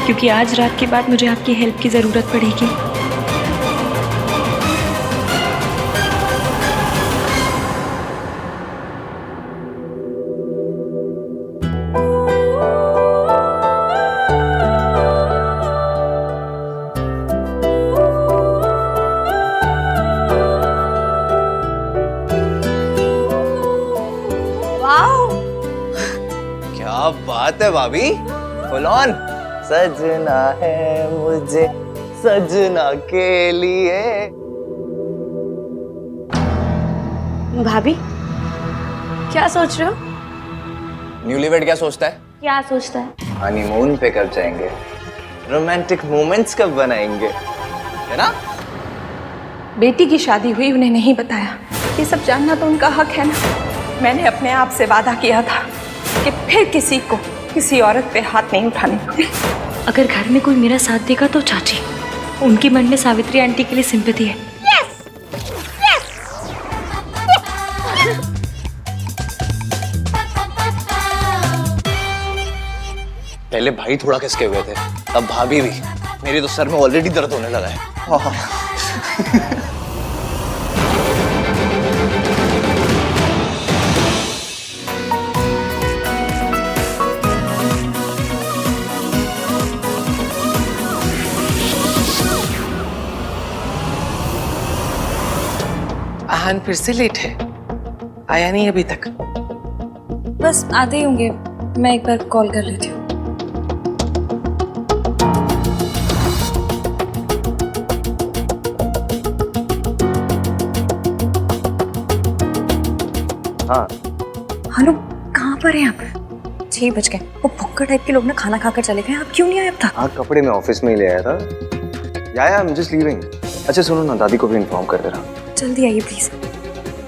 क्योंकि आज रात के बाद मुझे आपकी हेल्प की जरूरत पड़ेगी। क्या बात है भाभी, फुल ऑन। सजना है मुझे सजना के लिए। भाभी क्या सोच रहे हो? न्यूलीवेड क्या सोचता है? क्या सोचता है? हनीमून पे कब जाएंगे, रोमांटिक मोमेंट्स कब बनाएंगे, है ना? बेटी की शादी हुई, उन्हें नहीं बताया। ये सब जानना तो उनका हक है ना। मैंने अपने आप से वादा किया था कि फिर किसी को किसी औरत पे हाथ नहीं उठाने का। अगर घर में कोई मेरा साथ देगा तो चाची, उनके मन में सावित्री आंटी के लिए सिंपैथी है। पहले भाई थोड़ा खिसके हुए थे, अब भाभी भी। मेरे तो सर में ऑलरेडी दर्द होने लगा है। आहान फिर से लेट है, आया नहीं अभी तक। बस आते ही होंगे, मैं एक बार कॉल कर लेती हूँ। हाँ हेलो, कहाँ पर हैं आप? 6 बज गए। वो भुक्कड़ टाइप के लोग ना खाना खाकर चले गए, आप क्यों नहीं आए अब तक? हाँ, कपड़े मैं ऑफिस में ही ले आया था। या आई एम जस्ट लीविंग। अच्छा सुनो ना, दादी को भी इन्फॉर्म कर दे रहा। जल्दी आइए please.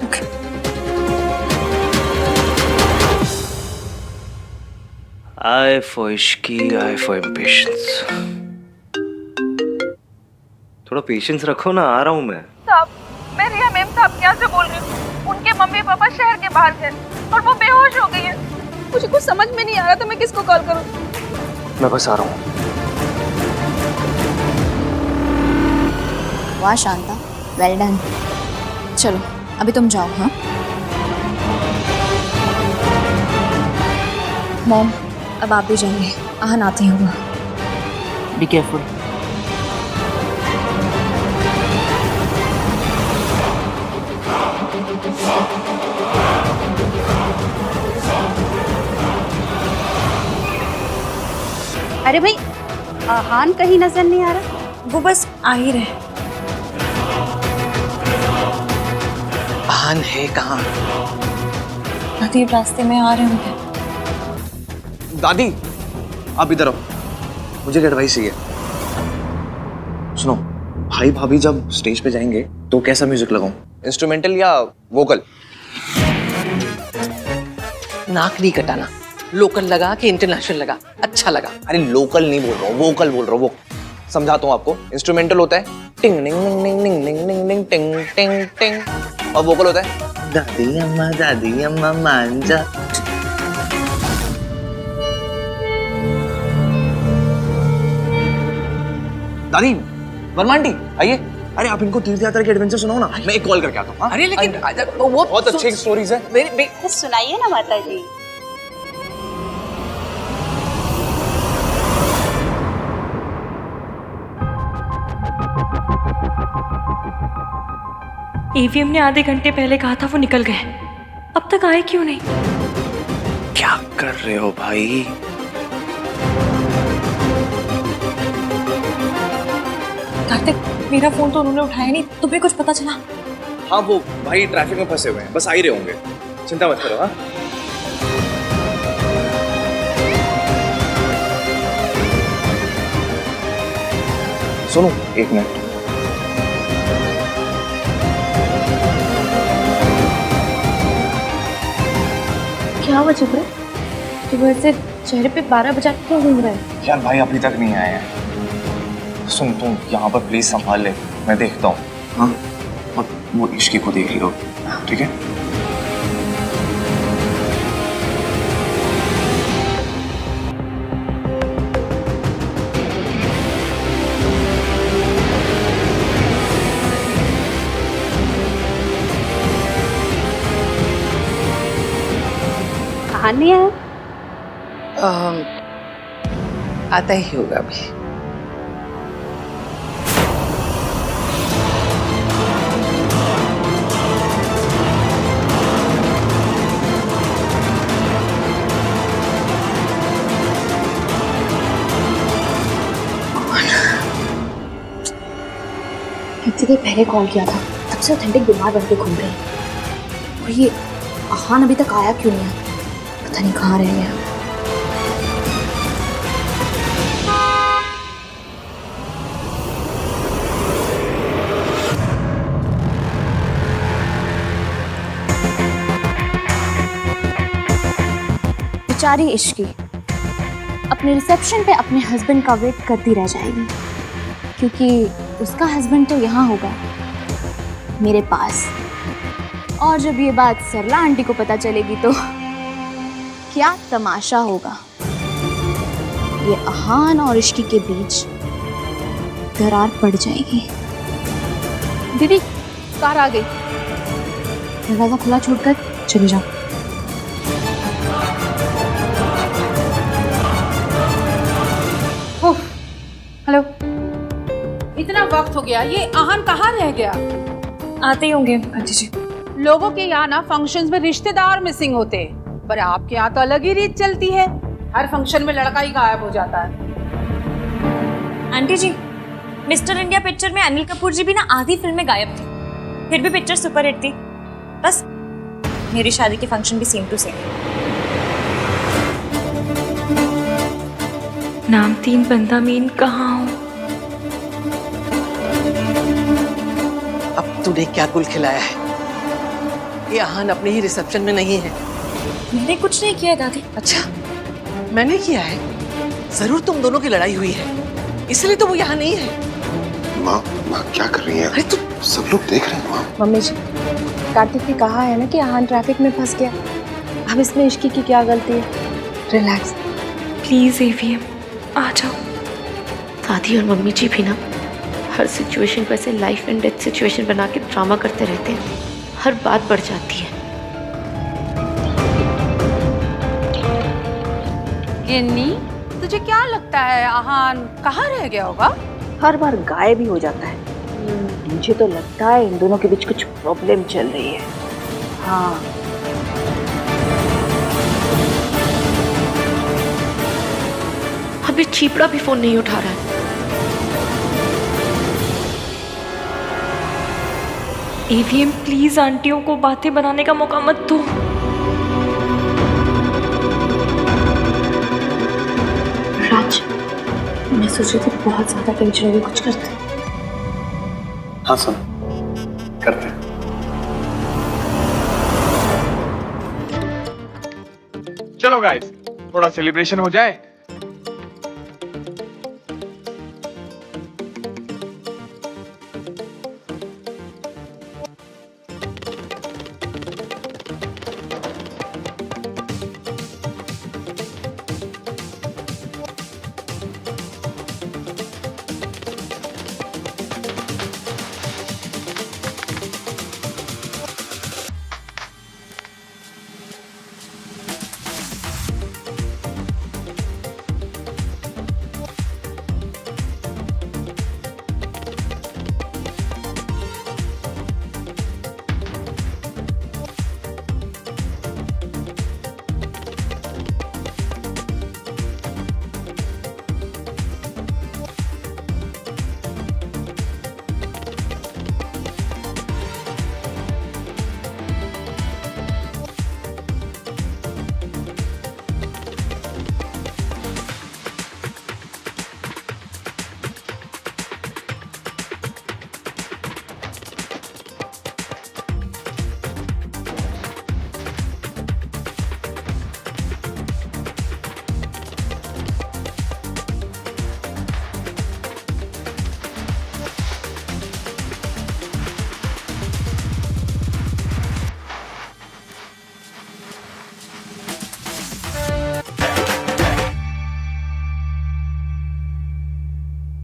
Okay. I for Ishki, I for impatience. थोड़ा पेशेंस रखो ना, आ रहा हूं मैं। मेरी मेमता आप क्या से बोल रहे हो? उनके मम्मी पापा शहर के बाहर थे और वो बेहोश हो गई है। मुझे कुछ समझ में नहीं आ रहा था मैं किसको कॉल करूं। मैं बस आ रहा हूँ। वाह शांता, वेल डन। चलो अभी तुम जाओ। हाँ मॉम, अब आप भी जाइए, आहन आते होगा। Be careful. अरे भाई, आहान कहीं नजर नहीं आ रहा। वो बस आ ही रहे। आहान है कहाँ? दादी रास्ते में आ रहे होंगे। दादी आप इधर आओ, मुझे एक एडवाइस चाहिए। सुनो, भाई भाभी जब स्टेज पे जाएंगे तो कैसा म्यूजिक लगाऊं? इंस्ट्रूमेंटल या वोकल? नाक नहीं कटाना, लोकल लगा कि इंटरनेशनल लगा? अच्छा लगा। अरे लोकल नहीं बोल रहा हूँ, वोकल बोल रहा हूँ। वो समझाता हूँ आपको। इंस्ट्रूमेंटल होता है टिंग निंग निंग निंग निंग निंग निंग निंग टिंग टिंग टिंग, और वोकल होता है दादी अम्मा मांझा। दादी, वर्मा आंटी आइए। अरे आप इनको तीर्थ यात्रा के एडवेंचर सुनाओ ना, मैं एक कॉल करके आता हूँ। अरे लेकिन वो बहुत अच्छी स्टोरीज है। कुछ सुनाइए ना माता जी। ईवीएम ने आधे घंटे पहले कहा था वो निकल गए, अब तक आए क्यों नहीं? क्या कर रहे हो भाई? कार्तिक, मेरा फोन तो उन्होंने उठाया नहीं, तुम्हें कुछ पता चला? हाँ वो भाई ट्रैफिक में फंसे हुए हैं, बस आ ही रहे होंगे, चिंता मत करो। हाँ सुनो एक मिनट। क्या हुआ चुप रहे? सुबह से चेहरे पे 12 बजा क्यों घूम रहे हैं? यार भाई अभी तक नहीं आए हैं। सुन तुम यहाँ पर प्लीज संभाल ले, मैं देखता हूँ। हाँ और वो इश्की को देख लो, ठीक है? आहान नहीं आया? आता ही होगा अभी। इतनी देर पहले कॉल किया था, तब से ऑथेंटिक बीमार बन के घूम रहे हैं। और ये आहान अभी तक आया क्यों नहीं है? पता नहीं कहाँ रह गया। बेचारी इश्की अपने रिसेप्शन पे अपने हस्बैंड का वेट करती रह जाएगी, क्योंकि उसका हस्बैंड तो यहाँ होगा मेरे पास। और जब ये बात सरला आंटी को पता चलेगी तो क्या तमाशा होगा। ये आहान और इश्की के बीच दरार पड़ जाएगी। दीदी कार आ गई। दरवाजा खुला छोड़कर चली जाओ। हेलो, इतना वक्त हो गया, ये आहान कहाँ रह गया? आते ही होंगे आंटी जी। लोगों के यहाँ ना फंक्शंस में रिश्तेदार मिसिंग होते हैं, पर आपके यहाँ तो अलग ही रीत चलती है। हर फंक्शन में लड़का ही गायब हो जाता है। आंटी जी, मिस्टर इंडिया पिक्चर में अनिल कपूर जी भी ना आधी फिल्म में गायब थे, फिर भी पिक्चर सुपरहिट थी। बस मेरी शादी के फंक्शन भी सेम टू सेम। नाम 3 बंदा मीन कहाँ हो? अब तूने क्या गुल खिलाया है? ये आहान अपने ही रिसेप्शन में नहीं है। मैंने कुछ नहीं किया दादी। अच्छा, मैंने किया है? जरूर तुम दोनों की लड़ाई हुई है, इसलिए तो वो यहाँ नहीं है। माँ माँ क्या कर रही है? सब लोग देख रहे हैं माँ। मम्मी जी, कार्तिक ने कहा है ना कि आहान ट्रैफिक में फंस गया। अब इसमें इश्की की क्या गलती है? रिलैक्स। प्लीज एवीएम आ जाओ। दादी और मम्मी जी भी ना हर सिचुएशन को ऐसे लाइफ एंड डेथ सिचुएशन बना के ड्रामा करते रहते हैं। हर बात बढ़ जाती है। गिन्नी, तुझे क्या लगता है आहान कहाँ रह गया होगा? हर बार गायब ही हो जाता है। मुझे तो लगता है इन दोनों के बीच कुछ प्रॉब्लम चल रही है। हाँ, अभी चीपड़ा भी फोन नहीं उठा रहा है। एवीएम प्लीज आंटियों को बातें बनाने का मौका मत दो। राज, मैं सोच रही थी बहुत ज्यादा टेंशन होगी, कुछ करते। हाँ सुन, करते हैं। चलो गाइस, थोड़ा सेलिब्रेशन हो जाए।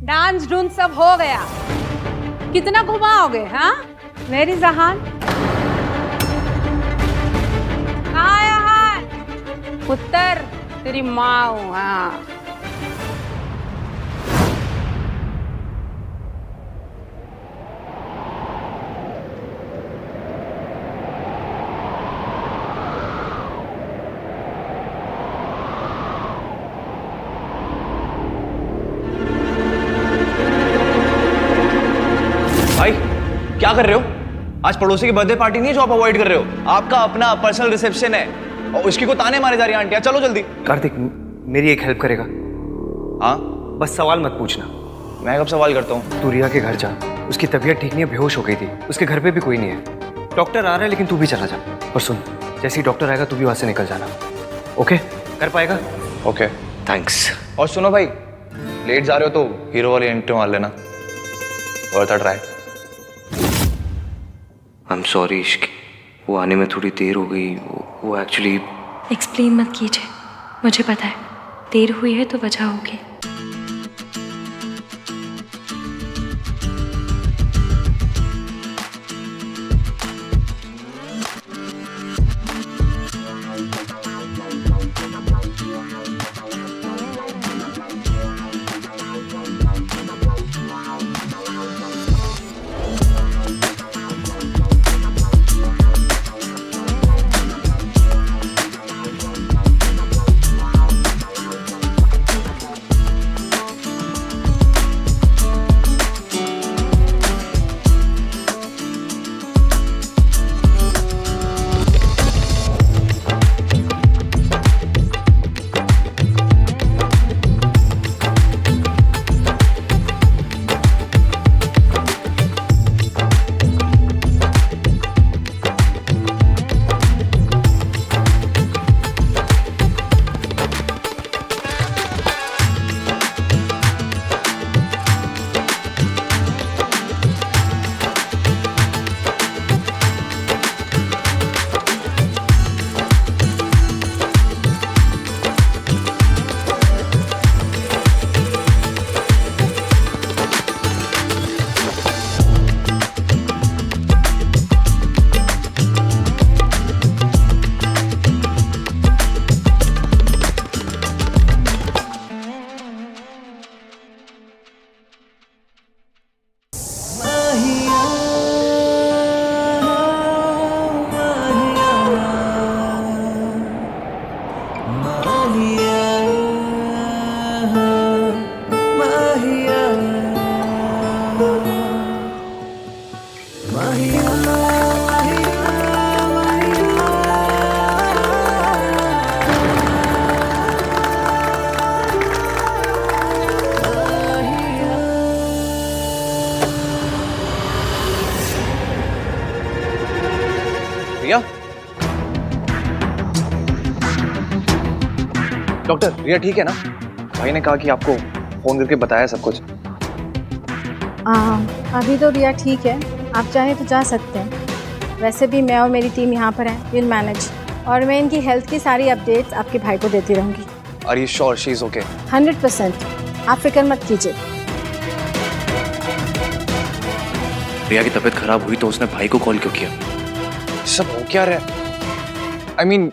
डांस ढूंढ सब हो गया। कितना घुमाओगे? हाँ मेरी जहान, कहाँ है आहान? पुत्र तेरी माँ हूँ। हाँ भाई क्या कर रहे हो? आज पड़ोसी की बर्थडे पार्टी नहीं है जो आप अवॉइड कर रहे हो। आपका अपना पर्सनल रिसेप्शन है और उसकी को ताने मारे जा रही है आंटियां। चलो जल्दी। कार्तिक, मेरी एक हेल्प करेगा? हाँ बस सवाल मत पूछना। मैं कब सवाल करता हूँ? तू रिया के घर जा, उसकी तबीयत ठीक नहीं है, बेहोश हो गई थी। उसके घर पे भी कोई नहीं है। डॉक्टर आ रहा है लेकिन तू भी चला जा। और सुन, जैसे ही डॉक्टर आएगा तू भी वहां से निकल जाना। ओके? कर पाएगा? Okay thanks. और सुनो भाई, लेट जा रहे हो तो हीरो वाली एंट्री मार लेना। Worth a try. I am sorry इश्क, वो आने में थोड़ी देर हो गई। वो एक्चुअली एक्सप्लेन मत कीजिए, मुझे पता है देर हुई है तो वजह होगी। डॉक्टर रिया ठीक है ना? भाई ने कहा कि आपको फोन करके बताया सब कुछ। अभी तो रिया ठीक है, आप चाहें तो जा सकते हैं। वैसे भी मैं और मेरी टीम यहाँ पर है, विल मैनेज। और मैं इनकी हेल्थ की सारी अपडेट्स आपके भाई को देती रहूँगी। Are you sure she is okay? 100%, आप फिक्र मत कीजिए। रिया की तबीयत खराब हुई तो उसने भाई को कॉल क्यों किया? सब हो क्या रहा है? I mean,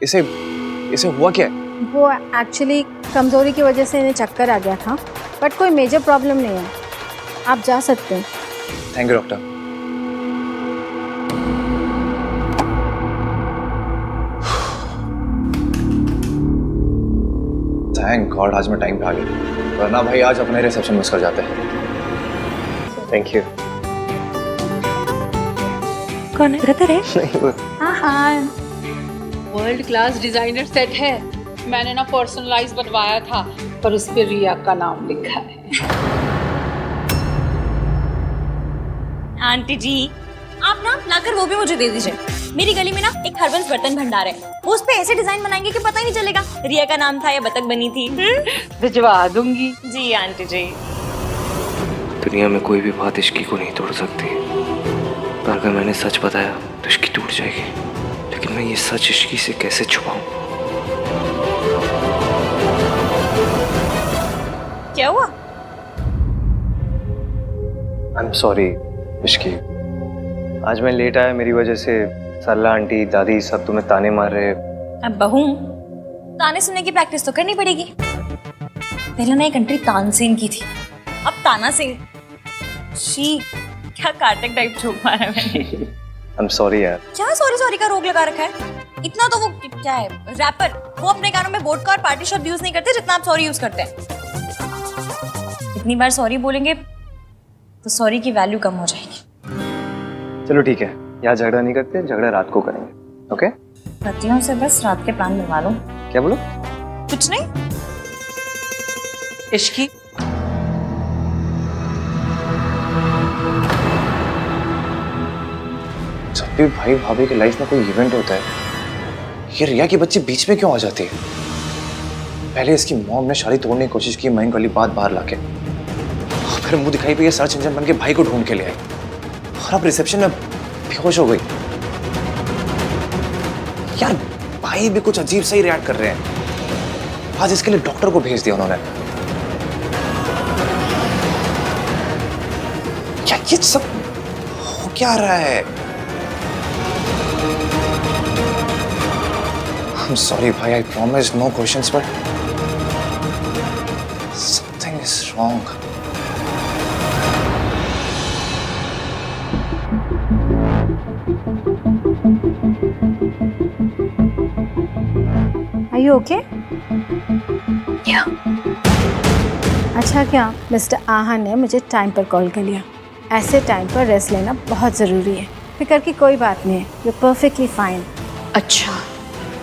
इसे हुआ क्या है? वो एक्चुअली कमज़ोरी की वजह से इन्हें चक्कर आ गया था, बट कोई मेजर प्रॉब्लम नहीं है, आप जा सकते हैं। Thank you doctor. Thank God आज मैं टाइम पे आ गया, वरना भाई आज अपने रिसेप्शन मिस कर जाते हैं। Thank you. कौन है? ब्रदर है? नहीं वो हाँ, वर्ल्ड क्लास डिजाइनर सेट है। मैंने ना पर्सनलाइज बनवाया था, पर उस पे रिया का नाम लिखा है। आंटी जी, आप ना लाकर वो भी मुझे दे दीजिए। मेरी गली में ना एक हरबंस बर्तन भंडार है, वो उस पे ऐसे डिजाइन बनाएंगे कि पता ही नहीं चलेगा रिया का नाम था या बतख बनी थी। भिजवा दूंगी। जी आंटी जी। दुनिया में कोई भी बात इश्की को नहीं तोड़ सकती, पर अगर मैंने सच बताया तो इश्की टूट जाएगी। लेकिन मैं ये सच इश्की से कैसे छुपाऊं? क्या हुआ? आई एम सॉरी इश्की, आज मैं लेट आया, मेरी वजह से सरला आंटी दादी सब तुम्हें ताने मार रहे। अब बहू, ताने सुनने की प्रैक्टिस तो करनी पड़ेगी। पहले ना एक एंट्री तानसेन की थी, अब ताना सिंह। शी, क्या कार्टक टाइप जोक मारा मैंने। आई एम सॉरी यार। क्या सॉरी सॉरी का रोग लगा रखा है? इतना तो वो क्या है रैपर, वो अपने गानों में वोडका और पार्टी शब्द यूज नहीं करते जितना आप सॉरी यूज करते हैं। इतनी बार सॉरी बोलेंगे तो सॉरी की वैल्यू कम हो जाएगी। चलो ठीक है, यहाँ झगड़ा नहीं करते, झगड़ा रात को करेंगे। ओके? पतियों से बस रात के प्लान बनवा लो। क्या बोलो? कुछ नहीं। इश्की, जब भी भाई भाभी की लाइफ में कोई इवेंट होता है, ये रिया की बच्ची बीच में क्यों आ जाती है? पहले इसकी मॉम ने शादी तोड़ने की कोशिश की महंग वाली बात बाहर लाके, फिर मुंह दिखाई पे ये सर्च इंजन बन के भाई को ढूंढ के ले आई, और अब रिसेप्शन में बेहोश हो गई। यार भाई भी कुछ अजीब सा ही रिएक्ट कर रहे हैं। आज इसके लिए डॉक्टर को भेज दिया उन्होंने। क्या ये सब हो क्या रहा है? I'm sorry भाई, I promise no questions, but something is wrong. Are you okay? Yeah. अच्छा क्या मिस्टर आहा ने मुझे टाइम पर कॉल कर लिया। ऐसे टाइम पर रेस्ट लेना बहुत ज़रूरी है। फिक्र की कोई बात नहीं है, यू परफेक्टली फाइन। अच्छा,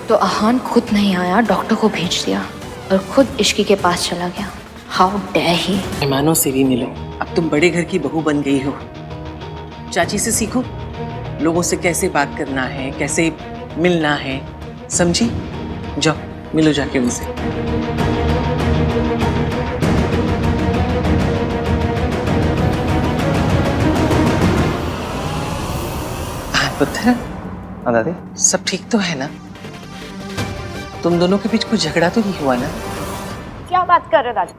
तो आहान खुद नहीं आया, डॉक्टर को भेज दिया और खुद इश्की के पास चला गया। How dare he. मेहमानों से भी मिलो, अब तुम बड़े घर की बहू बन गई हो। चाची से सीखो, लोगों से कैसे बात करना है, कैसे मिलना है, समझी? जाओ मिलो जाके उनसे। पुत्र, हाँ दादी, सब ठीक तो है ना? तुम दोनों के बीच कोई झगड़ा तो नहीं हुआ ना? क्या बात कर रहे दादी?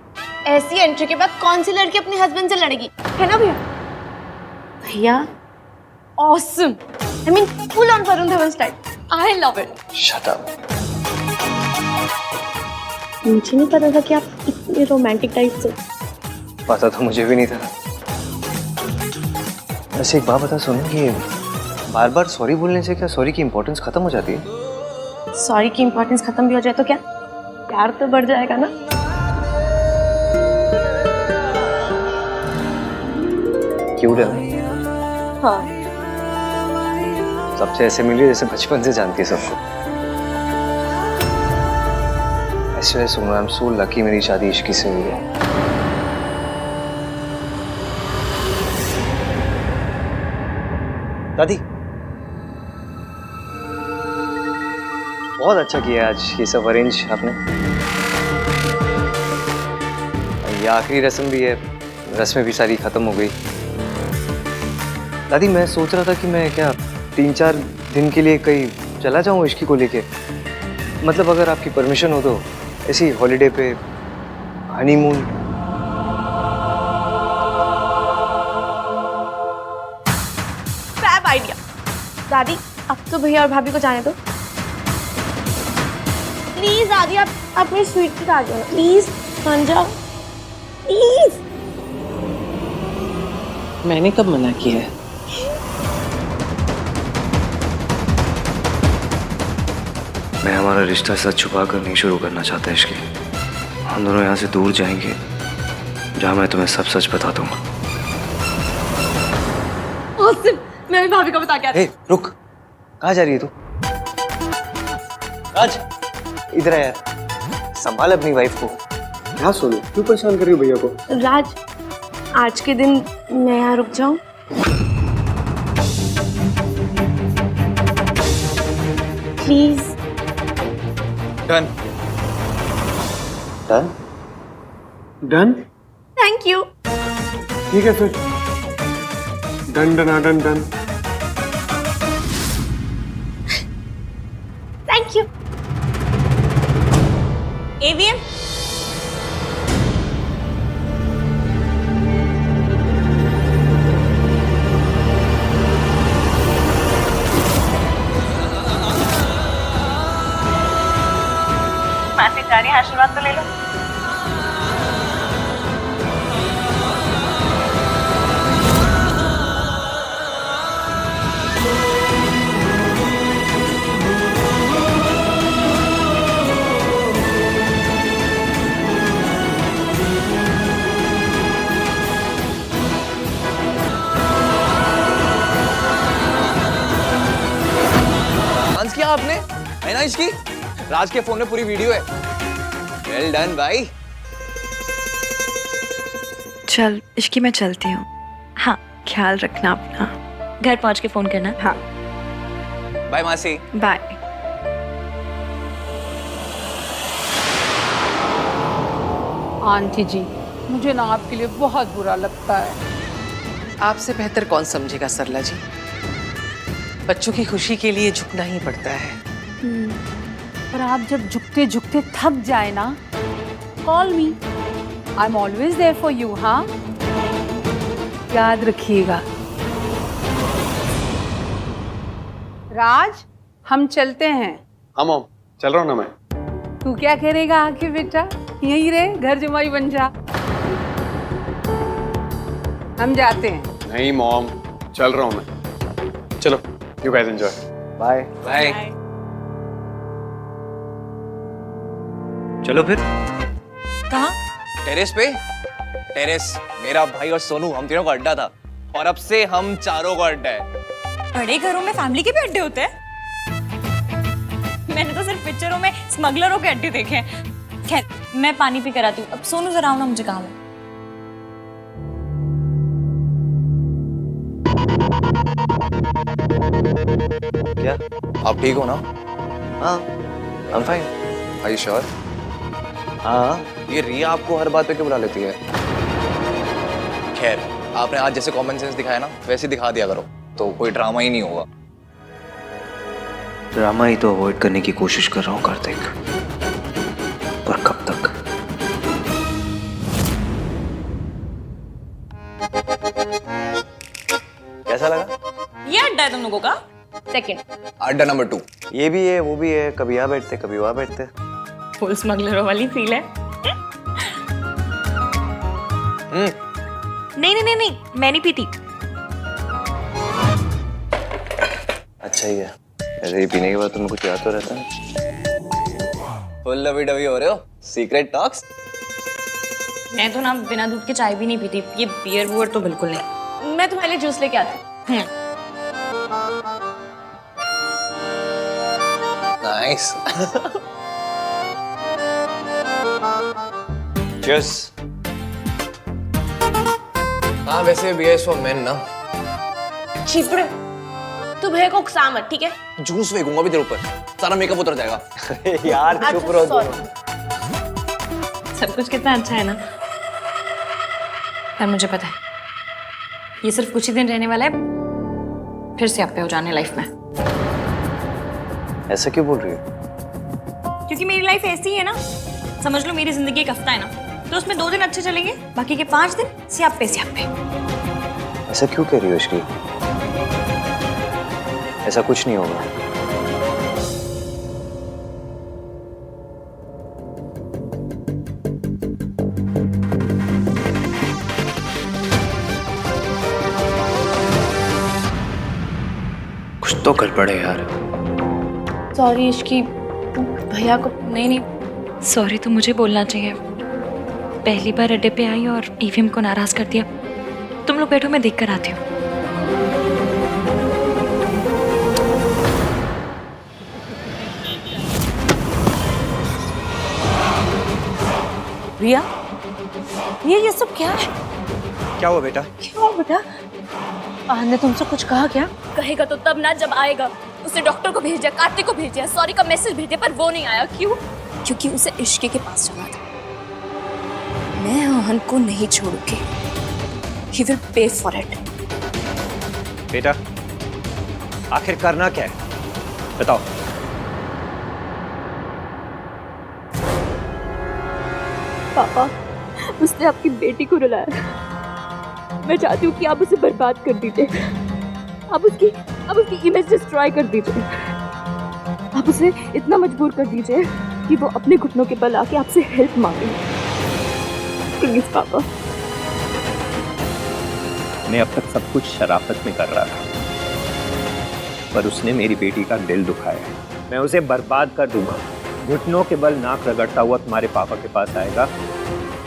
ऐसी एंट्री के बाद कौन सी लड़की अपने हस्बैंड से लड़ेगी, है ना भैया? भैया awesome, I mean full on Varun Dhawan style. I love it. Shut up. मुझे नहीं पता था कि आप इतने रोमांटिक टाइप से। पता तो मुझे भी नहीं था। वैसे एक बात बता सुनो, कि बार बार सॉरी बोलने से क्या सॉरी की इम्पोर्टेंस खत्म हो जाती है? सॉरी की इम्पोर्टेंस खत्म भी हो जाए तो क्या, प्यार तो बढ़ जाएगा ना? क्यूट है ना? हाँ। सबसे ऐसे मिली जैसे बचपन से जानती है सबको। ऐसे सुनो, आई एम सो लकी मेरी शादी इश्की से हुई है। दादी, बहुत अच्छा किया आज ये सब अरेंज आपने। ये आखिरी रस्म भी है, रस्में भी सारी खत्म हो गई। दादी मैं सोच रहा था कि मैं क्या 3-4 दिन के लिए कहीं चला जाऊं इश्की को लेके, मतलब अगर आपकी परमिशन हो तो ऐसी हॉलीडे पे हनीमून। Fab idea. दादी अब तो भैया और भाभी को जाने दो प्लीज। दादी आप मेरी स्वीट की आ जाओ प्लीज, मान जाओ प्लीज। मैंने कब मना किया है? मैं हमारा रिश्ता सच छुपा कर नहीं शुरू करना चाहता इश्की। हम दोनों यहाँ से दूर जाएंगे जहाँ मैं तुम्हें सब सच बता दूंगा। मैं भी भाभी को बता के आती हूँ। रुक, कहाँ जा रही है तू? राज इधर आ यार, संभाल अपनी वाइफ को। क्या सोनू, क्यों परेशान कर रही हो भैया को? राज आज के दिन मैं यहाँ रुक जाऊं? Please. Done. Done? Done? Thank you. ठीक है फिर, done done done done. Thank you. AVM मासी जा रही है, आशीर्वाद तो ले लो। डांस किया आपने, है ना इसकी? राज के फोन में पूरी वीडियो है। वेल डन भाई। चल इश्की मैं चलती हूँ। हाँ ख्याल रखना अपना। घर पहुंच के फोन करना। हाँ बाय मासी। बाय। आंटी जी मुझे ना आपके लिए बहुत बुरा लगता है। आपसे बेहतर कौन समझेगा सरला जी। बच्चों की खुशी के लिए झुकना ही पड़ता है। पर आप जब झुकते झुकते थक जाए ना, call me, I am always there for you. हाँ याद रखिएगा। राज हम चलते हैं। हाँ मॉम, चल रहा हूँ ना मैं। तू क्या करेगा आके बेटा, यहीं रहे, घर जमाई बन जा। हम जाते हैं। नहीं मॉम, चल रहा हूँ मैं। चलो, you guys enjoy. Bye bye. चलो फिर। कहाँ? टेरेस पे। टेरेस मेरा भाई और सोनू, हम तीनों का अड्डा था और अब से हम चारों का अड्डा है। बड़े घरों में फैमिली के भी अड्डे होते हैं? मैंने तो सिर्फ पिक्चरों में स्मगलरों के अड्डे देखे हैं। खैर मैं पानी पी कर आती हूँ। अब सोनू जरा आओ ना, मुझे काम है। क्या आप ठीक हो ना? हाँ I am fine. Are you sure? हाँ। ये रिया आपको हर बात पे क्यों बुला लेती है? खैर आपने आज जैसे कॉमन सेंस दिखाया ना, वैसे दिखा दिया करो तो कोई ड्रामा ही नहीं होगा। ड्रामा ही तो अवॉइड करने की कोशिश कर रहा हूँ कार्तिक, पर कब तक? कैसा लगा? ये अड्डा है तुम लोगों का? सेकंड अड्डा नंबर 2। ये भी है वो भी है, कभी यहाँ बैठते कभी वहाँ बैठते। फुल स्मगलरों वाली फील है। नहीं नहीं नहीं नहीं, मैं नहीं पीती। अच्छा ही है, ऐसे ही पीने के बाद तुम्हें कुछ याद तो रहता है। फुल लवी डवी हो रहे हो, सीक्रेट टॉक्स। मैं तो ना बिना दूध के चाय भी नहीं पीती। ये बियर वुअर तो बिल्कुल नहीं। मैं तुम्हारे लिए जूस लेके आती हूँ। नाइस। चीयर्स। हाँ वैसे बीयर फॉर मेन ना। चिपड़े तू भैया को उकसा मत, ठीक है? जूस फेंकूंगा भी तेरे ऊपर, सारा मेकअप उतर जाएगा। यार चुप रहो दोनों। सब कुछ कितना अच्छा है ना। पर मुझे पता है ये सिर्फ कुछ ही दिन रहने वाला है, फिर से आप पे हो जाने लाइफ में। ऐसा क्यों बोल रही हो? क्योंकि मेरी लाइफ ऐसी ही है ना, समझ लो मेरी जिंदगी एक हफ्ता है ना, तो उसमें 2 दिन अच्छे चलेंगे, बाकी के 5 दिन स्यापे स्यापे। ऐसा क्यों कह रही हो इश्की? ऐसा कुछ नहीं होगा। कुछ तो गड़बड़ है यार। सॉरी इश्की, भैया को नहीं, सॉरी तो मुझे बोलना चाहिए। पहली बार अड्डे पे आई और ईवीएम को नाराज कर दिया। तुम लोग बैठो, मैं देख कर आती हूँ। रिया, ये सब क्या है? क्या हुआ बेटा? क्या हुआ बेटा? आहन ने तुमसे कुछ कहा क्या? कहेगा तो तब ना जब आएगा। उसने डॉक्टर को भेजा, कार्तिक को भेजा, सॉरी का मैसेज भेजे, पर वो नहीं आया। क्यों? क्योंकि उसे इश्की के पास जाना था। मैं आहन को नहीं छोड़ूंगी। He will pay for it. बेटा आखिर करना क्या है बताओ। पापा, उसने आपकी बेटी को रुलाया। मैं चाहती हूँ कि आप उसे बर्बाद कर दीजिए। आप उसकी इमेज डिस्ट्रॉय कर दीजिए। आप उसे इतना मजबूर कर दीजिए कि वो अपने घुटनों के बल आके आपसे हेल्प मांगे। प्लीज पापा। मैं अब तक सब कुछ शराफत में कर रहा था, पर उसने मेरी बेटी का दिल दुखाया है। मैं उसे बर्बाद कर दूंगा। घुटनों के बल नाक रगड़ता हुआ तुम्हारे पापा के पास आएगा।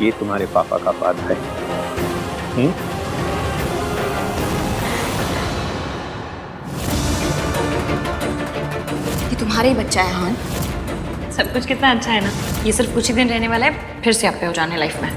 ये तुम्हारे पापा का वादा है। ये तुम्हारा ही बच्चा है आहन। सब कुछ कितना अच्छा है ना। ये सिर्फ कुछ ही दिन रहने वाला है, फिर से आप पे हो जाने लाइफ में।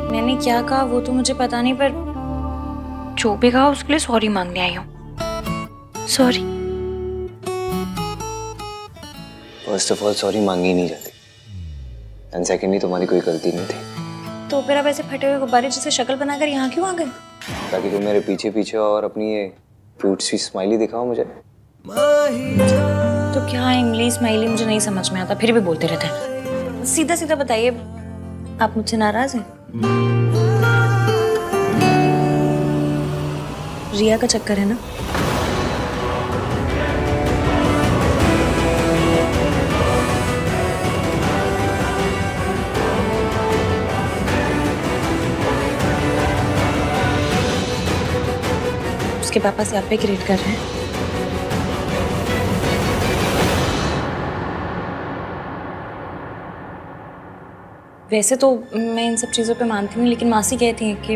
मैंने क्या कहा वो तो मुझे पता नहीं, पर जो भी कहा उसके लिए सॉरी मांगने आई हूँ। Sorry. First of all sorry मांगी नहीं जाती, एंड सेकेंडली तुम्हारी कोई गलती नहीं थी। तो फिर आप ऐसे फटे हुए गुब्बारे जैसे शक्ल बनाकर यहाँ क्यों आ गए? ताकि तुम मेरे पीछे पीछे और अपनी ये क्यूट सी स्माइली दिखाओ मुझे। तो क्या इंग्लिश स्माइली मुझे नहीं समझ में आता, फिर भी बोलते रहते हैं। सीधा सीधा बताइए, आप मुझसे नाराज हैं? रिया का चक्कर है ना? उसके पापा से आप पे क्रिएट कर रहे हैं। वैसे तो मैं इन सब चीज़ों पे मानती हूँ, लेकिन मासी कहती हैं कि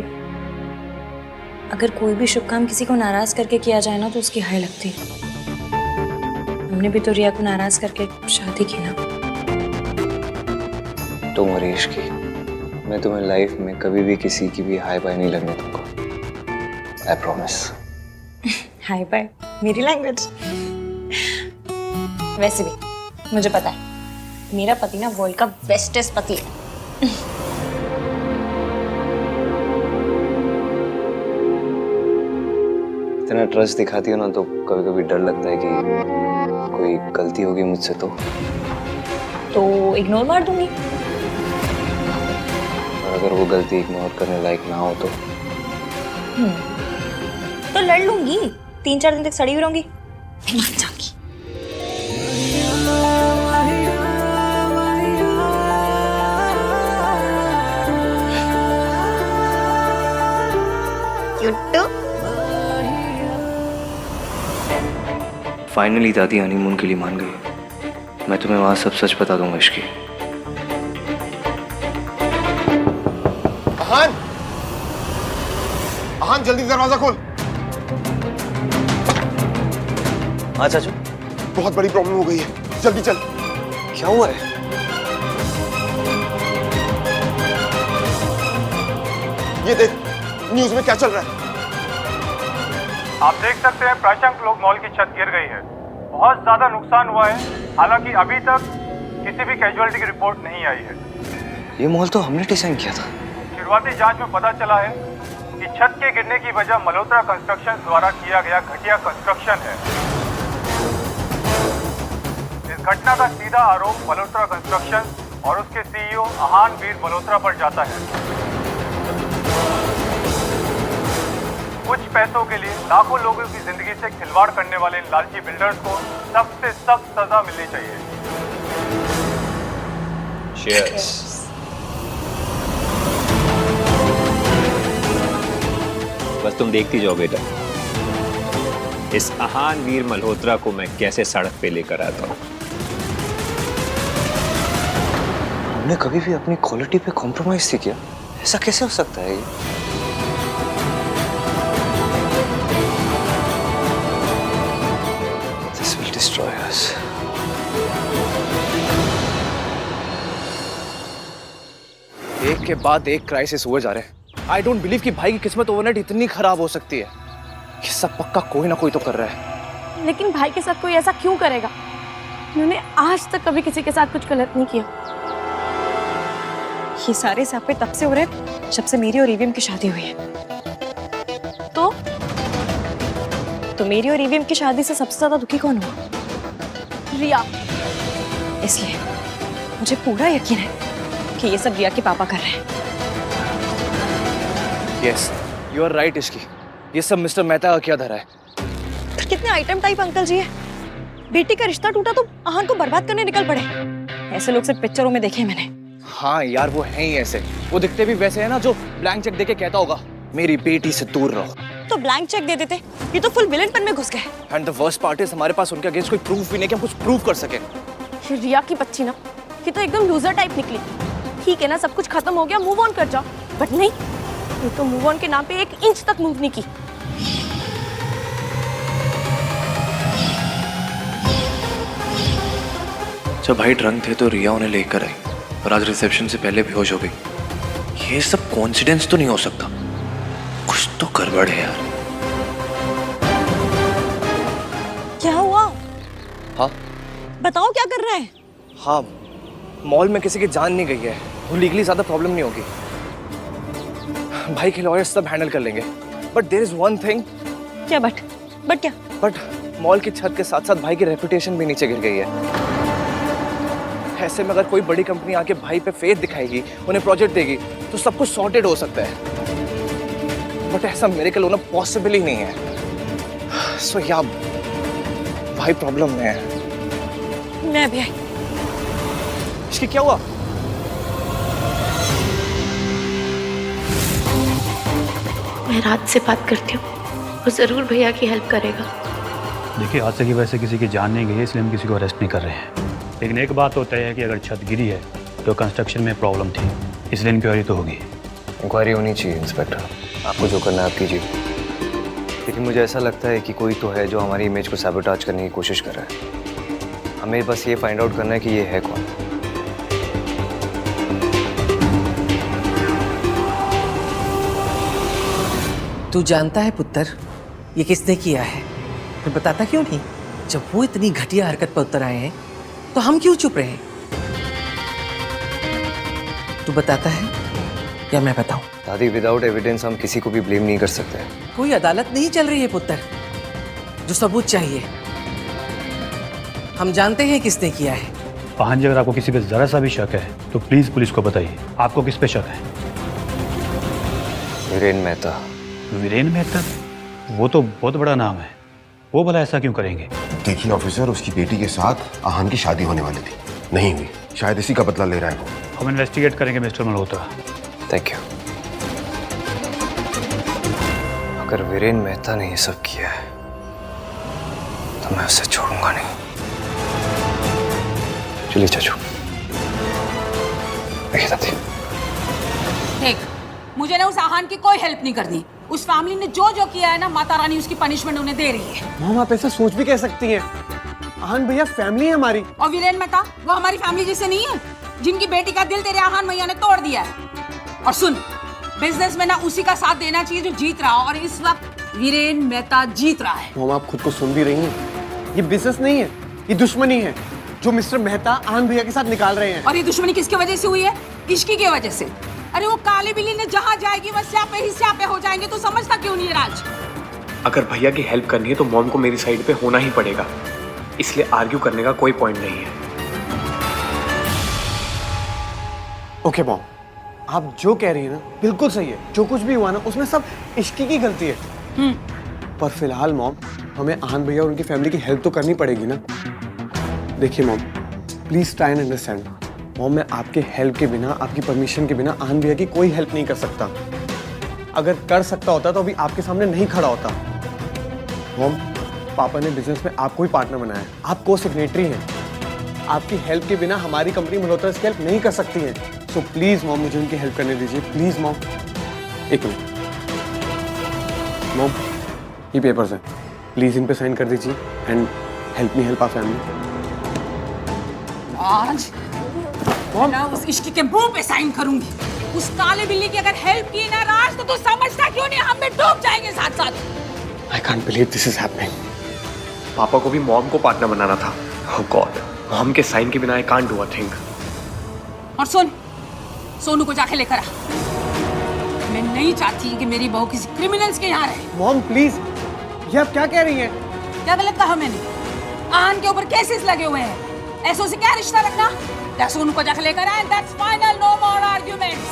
अगर कोई भी शुभ काम किसी को नाराज करके किया जाए ना तो उसकी हाय लगती है। हमने भी तो रिया को नाराज करके शादी की ना। तुम और इश्की, मैं तुम्हें लाइफ में कभी भी किसी की भी हाय बाय नहीं लगने दूंगा। I promise. हाय बाय मेरी लैंग्वेज। वैसे भी मुझे पता है मेरा पति ना वर्ल्ड का बेस्टेस्ट पति है। इतना ट्रस्ट दिखाती हो ना तो कभी कभी डर लगता है कि कोई गलती होगी मुझसे तो इग्नोर मार दूंगी। और अगर वो गलती इग्नोर करने लायक ना हो तो लड़ लूंगी। 3-4 दिन तक सड़ी हुई रहूंगी, मान जाऊंगी। फाइनली दादी हनीमून के लिए मान गई। मैं तुम्हें वहां सब सच बता दूंगा इश्की। आहान, आहान जल्दी दरवाजा खोल। हाँ चाचू। बहुत बड़ी प्रॉब्लम हो गई है, जल्दी चल। क्या हुआ है? ये देख न्यूज में क्या चल रहा है। आप देख सकते हैं प्राशंक लोक मॉल की छत गिर गई है। बहुत ज्यादा नुकसान हुआ है, हालांकि अभी तक किसी भी कैजुअलिटी की रिपोर्ट नहीं आई है। ये मॉल तो हमने डिजाइन किया था। शुरुआती जांच में पता चला है कि छत के गिरने की वजह मल्होत्रा कंस्ट्रक्शन द्वारा किया गया घटिया कंस्ट्रक्शन है। इस घटना का सीधा आरोप मल्होत्रा कंस्ट्रक्शन और उसके सीईओ आहान वीर मल्होत्रा पर जाता है। कुछ पैसों के लिए लाखों लोगों की जिंदगी से खिलवाड़ करने वाले इन लालची बिल्डर्स को सख्त से सख्त सजा मिलनी चाहिए। Cheers. बस तुम देखती जाओ बेटा, इस आहान वीर मल्होत्रा को मैं कैसे सड़क पे लेकर आता हूँ। हमने कभी भी अपनी क्वालिटी पे कॉम्प्रोमाइज नहीं किया, ऐसा कैसे हो सकता है ये? This will destroy us. एक के बाद एक क्राइसिस हुए जा रहे हैं। आई डोंट बिलीव कि भाई की किस्मत ओवरनाइट इतनी खराब हो सकती है। ये सब पक्का कोई ना कोई तो कर रहा है। लेकिन भाई के साथ कोई ऐसा क्यों करेगा? उन्होंने आज तक कभी किसी के साथ कुछ गलत नहीं किया। ये सारे सापे तब से हो रहे हैं जब से मेरी और ईवीएम की शादी हुई है। तो मेरी और ईवीएम की शादी से सबसे ज्यादा दुखी कौन हुआ? रिया। इसलिए मुझे पूरा यकीन है कि ये सब रिया के पापा कर रहे हैं। Yes, you are right Ishki. ये सब मिस्टर मेहता का क्या धरा है? कितने आइटम टाइप अंकल जी है। बेटी का रिश्ता टूटा तो आहान को बर्बाद करने निकल पड़े। ऐसे लोग सिर्फ पिक्चरों में देखे मैंने। हाँ यार, वो है ही ऐसे। वो दिखते भी वैसे है ना जो ब्लैंक चेक देके कहता होगा मेरी बेटी से दूर रहो। तो ब्लैंक चेक दे देते, ये तो फुल विलेनपन में घुस गए। And the worst part is हमारे पास उनके अगेंस्ट कोई प्रूफ भी नहीं कि हम कुछ प्रूव कर सके। रिया की बच्ची ना, ये तो एकदम लूजर टाइप निकली। ठीक है ना, सब कुछ खत्म हो गया, मूव ऑन कर जाओ। बट नहीं, ये तो मूव ऑन के नाम पे 1 इंच तक मूव नहीं की। जब भाई ड्रंक थे तो रिया उन्हें लेकर आई और आज रिसेप्शन से पहले बेहोश हो गई। ये सब कोइंसिडेंस तो नहीं हो सकता, कुछ तो गड़बड़ है यार। क्या हुआ? हाँ बताओ, क्या कर रहे हैं? हाँ, मॉल में किसी की जान नहीं गई है, वो लीगली ज्यादा प्रॉब्लम नहीं होगी। भाई के लॉयर्स सब हैंडल कर लेंगे। But there is one thing. क्या बट क्या? बट मॉल की छत के साथ साथ भाई की रेपुटेशन भी नीचे गिर गई है। ऐसे में अगर कोई बड़ी कंपनी आके भाई पे फेथ दिखाएगी, उन्हें प्रोजेक्ट देगी, तो सब कुछ सॉर्टेड हो सकता है। बट ऐसा मिरेकल होना पॉसिबल ही नहीं है। सो या भाई प्रॉब्लम में है। मैं भी आई। इसकी क्या हुआ? मैं रात से बात करती हूँ, वो जरूर भैया की हेल्प करेगा। देखिए, हादसे की वजह से किसी की जान नहीं गई है, इसलिए हम किसी को अरेस्ट नहीं कर रहे हैं। लेकिन एक बात तो तय है कि अगर छत गिरी है तो कंस्ट्रक्शन में प्रॉब्लम थी, इसलिए इंक्वायरी तो होगी। इंक्वायरी होनी चाहिए इंस्पेक्टर, आपको जो करना है आप कीजिए। लेकिन मुझे ऐसा लगता है कि कोई तो है जो हमारी इमेज को सैबोटाज करने की कोशिश कर रहा है। हमें बस ये फाइंड आउट करना है कि ये है कौन। तू जानता है पुत्र, ये किसने किया है? फिर बताता क्यों नहीं? जब वो इतनी घटिया हरकत पर उतर आए हैं तो हम क्यों चुप रहे? तू बताता है या मैं बताऊं? दादी, विदाउट एविडेंस हम किसी को भी ब्लेम नहीं कर सकते। कोई अदालत नहीं चल रही है पुत्र, जो सबूत चाहिए। हम जानते हैं किसने किया है। आहान जी, अगर आपको किसी पे जरा सा भी शक है तो प्लीज पुलिस को बताइए। आपको किस पे शक है? वीरेन मेहता। वीरेन मेहता? वो तो बहुत बड़ा नाम है, वो भला ऐसा क्यों करेंगे? देखिए ऑफिसर, उसकी बेटी के साथ आहान की शादी होने वाली थी, नहीं हुई। शायद इसी का बदला ले रहा है वो। हम इन्वेस्टिगेट करेंगे मिस्टर मल्होत्रा। Thank you. अगर वीरेन मेहता ने ये सब किया है तो मैं उसे छोड़ूंगा नहीं। चलिए चाचू। देखिए दादी, देख, मुझे ना उस आहान की कोई हेल्प नहीं करनी। उस फैमिली ने जो जो किया है ना, माता रानी उसकी पनिशमेंट उन्हें दे रही है। मॉम आप ऐसा सोच भी कह सकती हैं? आहान भैया फैमिली है हमारी। और वीरेन मेहता वो हमारी फैमिली जैसे नहीं है, जिनकी बेटी का दिल तेरे आहान भैया ने तोड़ दिया है। और सुन, बिजनेस में ना उसी का साथ देना चाहिए जो जीत रहा हो, और इस वक्त वीरेन मेहता जीत रहा है। मॉम आप खुद को सुन भी रही हैं? ये बिजनेस नहीं है, ये दुश्मनी है जो मिस्टर मेहता आहान भैया के साथ निकाल रहे हैं। और ये दुश्मनी किसकी वजह से हुई है? इश्की की वजह से। अरे वो काली बिल्ली ने जहाँ जाएगी वह स्यापे ही स्यापे हो जाएंगे, तो समझता क्यों नहीं है राज? अगर भैया की हेल्प करनी है तो मॉम को मेरी साइड पे होना ही पड़ेगा, इसलिए आर्ग्यू करने का कोई पॉइंट नहीं है। ओके मॉम, आप जो कह रही है ना बिल्कुल सही है। जो कुछ भी हुआ ना उसमें सब इश्की की गलती है। पर फिलहाल मॉम हमें आहान भैया और उनकी फैमिली की हेल्प तो करनी पड़ेगी ना। देखिए mom, please try and understand. Mom मैं आपके हेल्प के बिना, आपकी परमिशन के बिना आहान भैया की कोई हेल्प नहीं कर सकता। अगर कर सकता होता तो अभी आपके सामने नहीं खड़ा होता। मॉम पापा ने बिजनेस में आपको ही पार्टनर बनाया है, आप को सेक्रेटरी हैं। आपकी हेल्प के बिना हमारी कंपनी मल्होत्रा इसकी हेल्प नहीं कर सकती है। सो प्लीज मॉम मुझे उनकी हेल्प करने दीजिए, प्लीज मॉम। एक मिनट मॉम, ये पेपर्स हैं, प्लीज इन पे साइन कर दीजिए and help me help our family. आज मैं उस इश्की के मुंह पे साइन करूंगी। उस काले बिल्ली की अगर हेल्प की ना राज, तो तू समझता क्यों नहीं हम भी डूब जाएंगे साथ साथ। I can't believe this is happening. पापा को भी मॉम को पार्टनर बनाना था। ओह गॉड, मॉम के साइन के बिना I can't do a thing. और सुन, सोनू को जाके लेकर आ। मैं नहीं चाहती कि मेरी बहू किसी क्रिमिनल्स के यहाँ रहे। मॉम प्लीज, ये आप क्या कह रही हैं? क्या गलत कहा मैंने? आहान के ऊपर केसेस लगे हुए हैं, ऐसों से क्या रिश्ता रखना? सोनू को जाके लेकर आए। That's final, no more arguments.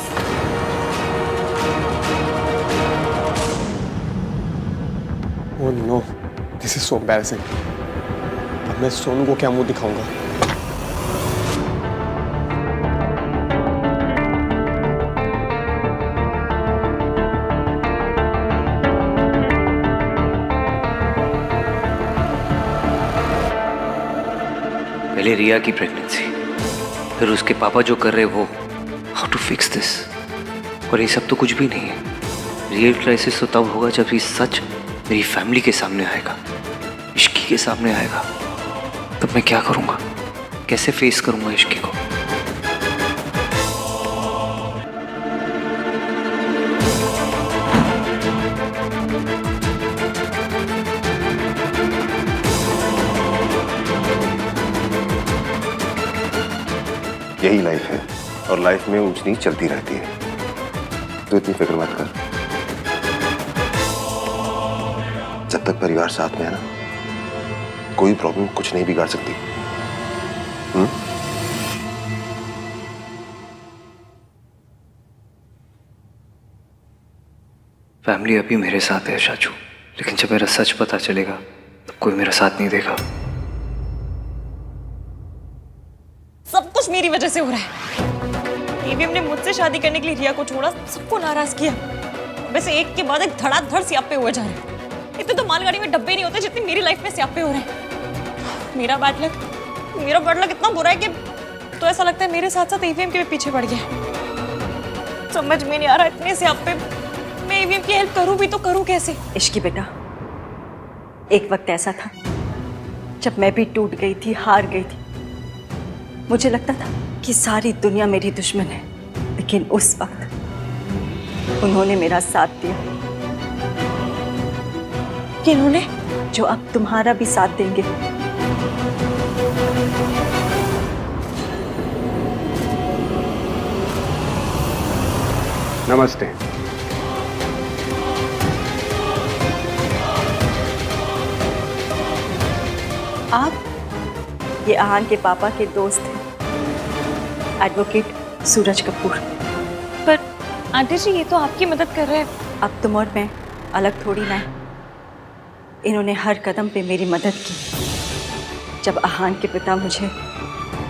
Oh no, this is so embarrassing. अब मैं सोनू को क्या मुंह दिखाऊंगा? पहले रिया की प्रेगनेंसी, फिर उसके पापा जो कर रहे वो। How to fix this? और ये सब तो कुछ भी नहीं है। रियल क्राइसिस तो तब होगा जब ये सच मेरी फैमिली के सामने आएगा, इश्की के सामने आएगा। तब मैं क्या करूँगा? कैसे फेस करूँगा इश्की को? यही लाइफ है और लाइफ में ऊंच नीच चलती रहती है, तो इतनी फिक्र मत कर। जब तक परिवार साथ में है ना, कोई प्रॉब्लम कुछ नहीं बिगाड़ सकती। फैमिली अभी मेरे साथ है शाचू, लेकिन जब मेरा सच पता चलेगा तब कोई मेरा साथ नहीं देगा। सब कुछ मेरी वजह से हो रहा है। एवीएम ने मुझसे शादी करने के लिए रिया को छोड़ा, सबको नाराज किया। वैसे एक के बाद एक धड़ाधड़ स्यापे हुए जा रहे हैं। इतने तो मालगाड़ी में डब्बे नहीं होते जितने मेरी लाइफ में स्यापे हो रहे हैं। मेरा बैड लक इतना बुरा है कि तो ऐसा लगता है मेरे साथ साथ एवीएम के भी पीछे पड़ गया। समझ में नहीं आ रहा, इतने स्यापे मैं एवीएम की हेल्प करूं भी तो करूं कैसे? इश्की बेटा, एक वक्त ऐसा था जब मैं भी टूट गई थी, हार गई थी। मुझे लगता था कि सारी दुनिया मेरी दुश्मन है, लेकिन उस वक्त उन्होंने मेरा साथ दिया। किन्होंने? जो अब तुम्हारा भी साथ देंगे। नमस्ते। आप ये आहान के पापा के दोस्त हैं, एडवोकेट सूरज कपूर। पर आंटी जी, ये तो आपकी मदद कर रहे हैं। अब तुम और मैं अलग थोड़ी ना है। इन्होंने हर कदम पे मेरी मदद की। जब आहान के पिता मुझे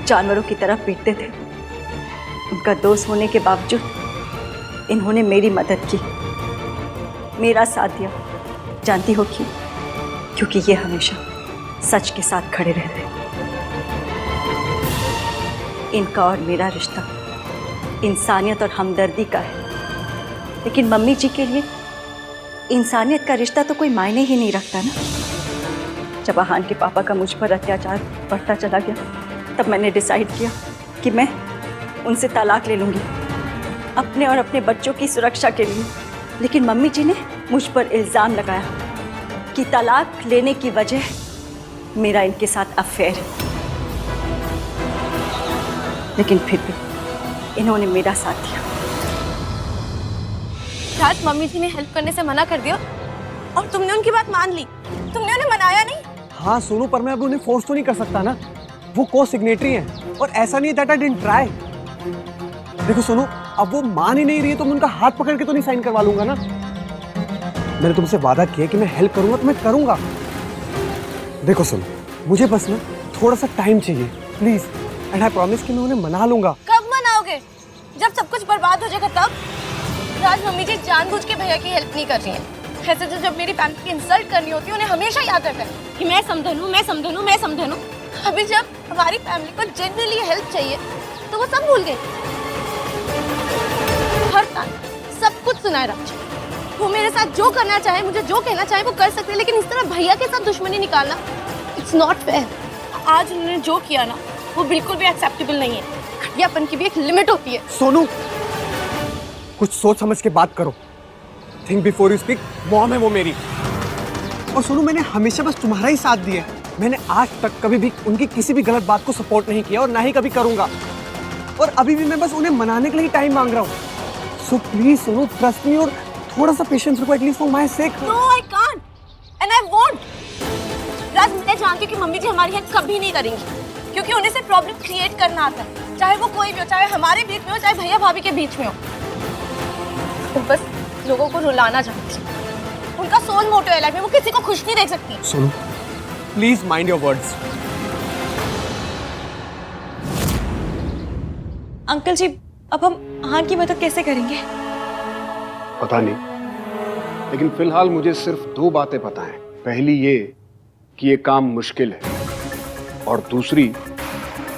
जानवरों की तरह पीटते थे, उनका दोस्त होने के बावजूद इन्होंने मेरी मदद की, मेरा साथ दिया। जानती हो क्यों? क्योंकि ये हमेशा सच के साथ खड़े रहते। इनका और मेरा रिश्ता इंसानियत और हमदर्दी का है, लेकिन मम्मी जी के लिए इंसानियत का रिश्ता तो कोई मायने ही नहीं रखता ना। जब आहान के पापा का मुझ पर अत्याचार बढ़ता चला गया तब मैंने डिसाइड किया कि मैं उनसे तलाक ले लूँगी अपने और अपने बच्चों की सुरक्षा के लिए। लेकिन मम्मी जी ने मुझ पर इल्ज़ाम लगाया कि तलाक लेने की वजह मेरा इनके साथ अफेयर है। लेकिन फिर भी इन्होंने मेरा साथ दिया। राज मम्मी जी ने हेल्प करने से मना कर दिया और तुमने उनकी बात मान ली। तुमने उन्हें मनाया नहीं। हाँ सोनू, पर मैं अब उन्हें फोर्स तो नहीं कर सकता ना। वो को सिग्नेटरी हैं और ऐसा नहीं दैट आई डिडंट ट्राई। देखो सोनू, अब वो मान ही नहीं रही है तो मैं उनका हाथ पकड़ के तो नहीं साइन करवा लूंगा ना। मैंने तुमसे वादा किया कि मैं हेल्प करूंगा तो मैं करूंगा। देखो सोनू, मुझे बस ना थोड़ा सा टाइम चाहिए प्लीज, एंड आई प्रॉमिस कि मैं उन्हें मना लूंगा। कब मनाओगे? जब सब कुछ बर्बाद हो जाएगा तब? राज मम्मी जी जानबूझ के भैया की हेल्प नहीं कर रही हैं। ऐसे तो जब मेरी फैमिली की इंसल्ट करनी होती है उन्हें हमेशा याद आता है कि मैं समझन हूँ, मैं समझन हूँ, मैं समझन हूँ। अभी जब हमारी फैमिली को जेन्युइनली हेल्प चाहिए तो वो सब भूल गई। हर टाइम सब कुछ सुनाए राज। वो मेरे साथ जो करना चाहे, मुझे जो कहना चाहे वो कर सकते हैं, लेकिन इस तरह भैया के साथ दुश्मनी निकालना इट्स नॉट फेयर। आज उन्होंने जो किया ना वो बिल्कुल भी एक्सेप्टेबल नहीं है। घटियापन की भी एक लिमिट होती है। सोनू, कुछ सोच समझ के बात करो। Think before you speak. Mom है वो मेरी। और सोनू, मैंने हमेशा बस तुम्हारा ही साथ दिया है। मैंने आज तक कभी भी उनकी किसी भी गलत बात को सपोर्ट नहीं किया और ना ही कभी करूंगा। और अभी भी मैं बस उन्हें मनाने के लिए टाइम मांग रहा हूँ। So please Sonu, trust me और थोड़ा सा पेशेंस रखो, at least for my sake. No I can't and I won't. Raj, मैं जानती हूँ कि मम्मी जी हमारी हेल्प कभी नहीं करेंगी क्योंकि उन्हें सिर्फ प्रॉब्लम क्रिएट करना आता है, चाहे वो कोई भी हो, चाहे हमारे बीच में हो, चाहे भैया भाभी के बीच में हो। वो बस लोगों को रुलाना चाहती है। उनका सोल मोटो है लाइफ में, वो किसी को खुश नहीं देख सकती। Sonu, please mind your words. Uncle ji, अब हम आहान की मदद कैसे करेंगे? पता नहीं, लेकिन फिलहाल मुझे सिर्फ 2 बातें पता है। पहली ये कि ये काम मुश्किल है, और दूसरी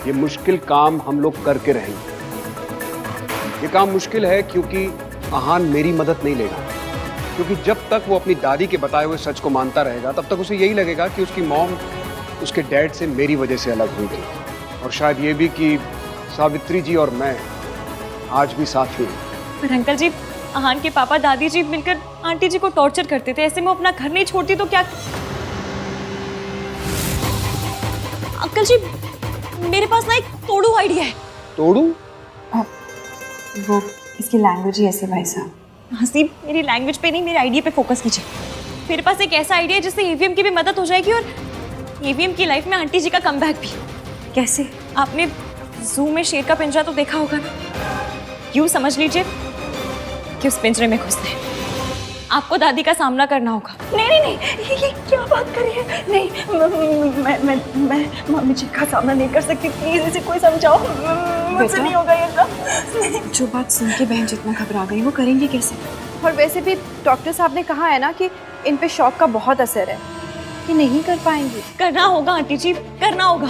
ये मुश्किल काम हम लोग करके रहेंगे। ये काम मुश्किल है क्योंकि आहान मेरी मदद नहीं लेगा, क्योंकि जब तक वो अपनी दादी के बताए हुए सच को मानता रहेगा तब तक उसे यही लगेगा कि उसकी मॉम उसके डैड से मेरी वजह से अलग हुई थी, और शायद ये भी कि सावित्री जी और मैं आज भी साथ ही हैं। पर अंकल जी, आहान के पापा दादी जी मिलकर आंटी जी को टॉर्चर करते थे, ऐसे में वो अपना घर नहीं छोड़ती तो क्या? अंकल जी, मेरे पास ना एक तोड़ू आइडिया है। तोड़ू? वो इसकी लैंग्वेज ही ऐसी भाई साहब। हसीब, मेरी लैंग्वेज पे नहीं, मेरे आइडिया पे फोकस कीजिए। मेरे पास एक ऐसा आइडिया है जिससे ईवीएम की भी मदद हो जाएगी और ईवीएम की लाइफ में आंटी जी का कमबैक भी। कैसे? आपने जू में शेर का पिंजरा तो देखा होगा ना? यूं समझ लीजिए कि उस पिंजरे में घुसते हैं आपको दादी का सामना करना होगा। नहीं नहीं नहीं, ये क्या बात कर रही है? नहीं, मैं मम्मी जी का सामना नहीं कर सकती। प्लीज इसे कोई समझाओ, मुझसे नहीं होगा ये सब। जो बात सुन के बहन जितना घबरा गई वो करेंगे कैसे? और वैसे भी डॉक्टर साहब ने कहा है ना कि इन पे शॉक का बहुत असर है, कि नहीं कर पाएंगी। करना होगा आंटी जी, करना होगा।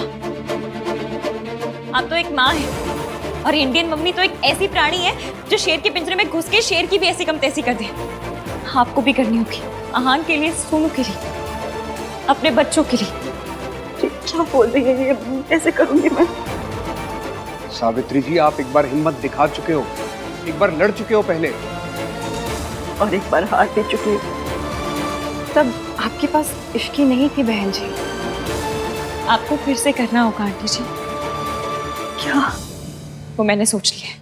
आप तो एक माँ है और इंडियन मम्मी तो एक ऐसी प्राणी है जो शेर के पिंजरे में घुस के शेर की भी ऐसी कम तैसी कर दे। आपको भी करनी होगी, आहान के लिए, सोनू के लिए, अपने बच्चों के लिए। क्या बोल रही है ये? कैसे करूंगी मैं? सावित्री जी, आप एक बार हिम्मत दिखा चुके हो, एक बार लड़ चुके हो पहले, और एक बार हार दे चुकी हो। तब आपके पास इश्की नहीं थी बहन जी। आपको फिर से करना होगा आंटी जी। क्या? वो मैंने सोच लिया है।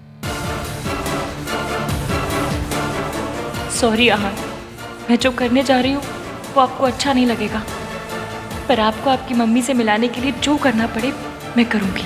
सॉरी आहान, मैं जो करने जा रही हूँ वो आपको अच्छा नहीं लगेगा, पर आपको आपकी मम्मी से मिलाने के लिए जो करना पड़े मैं करूँगी।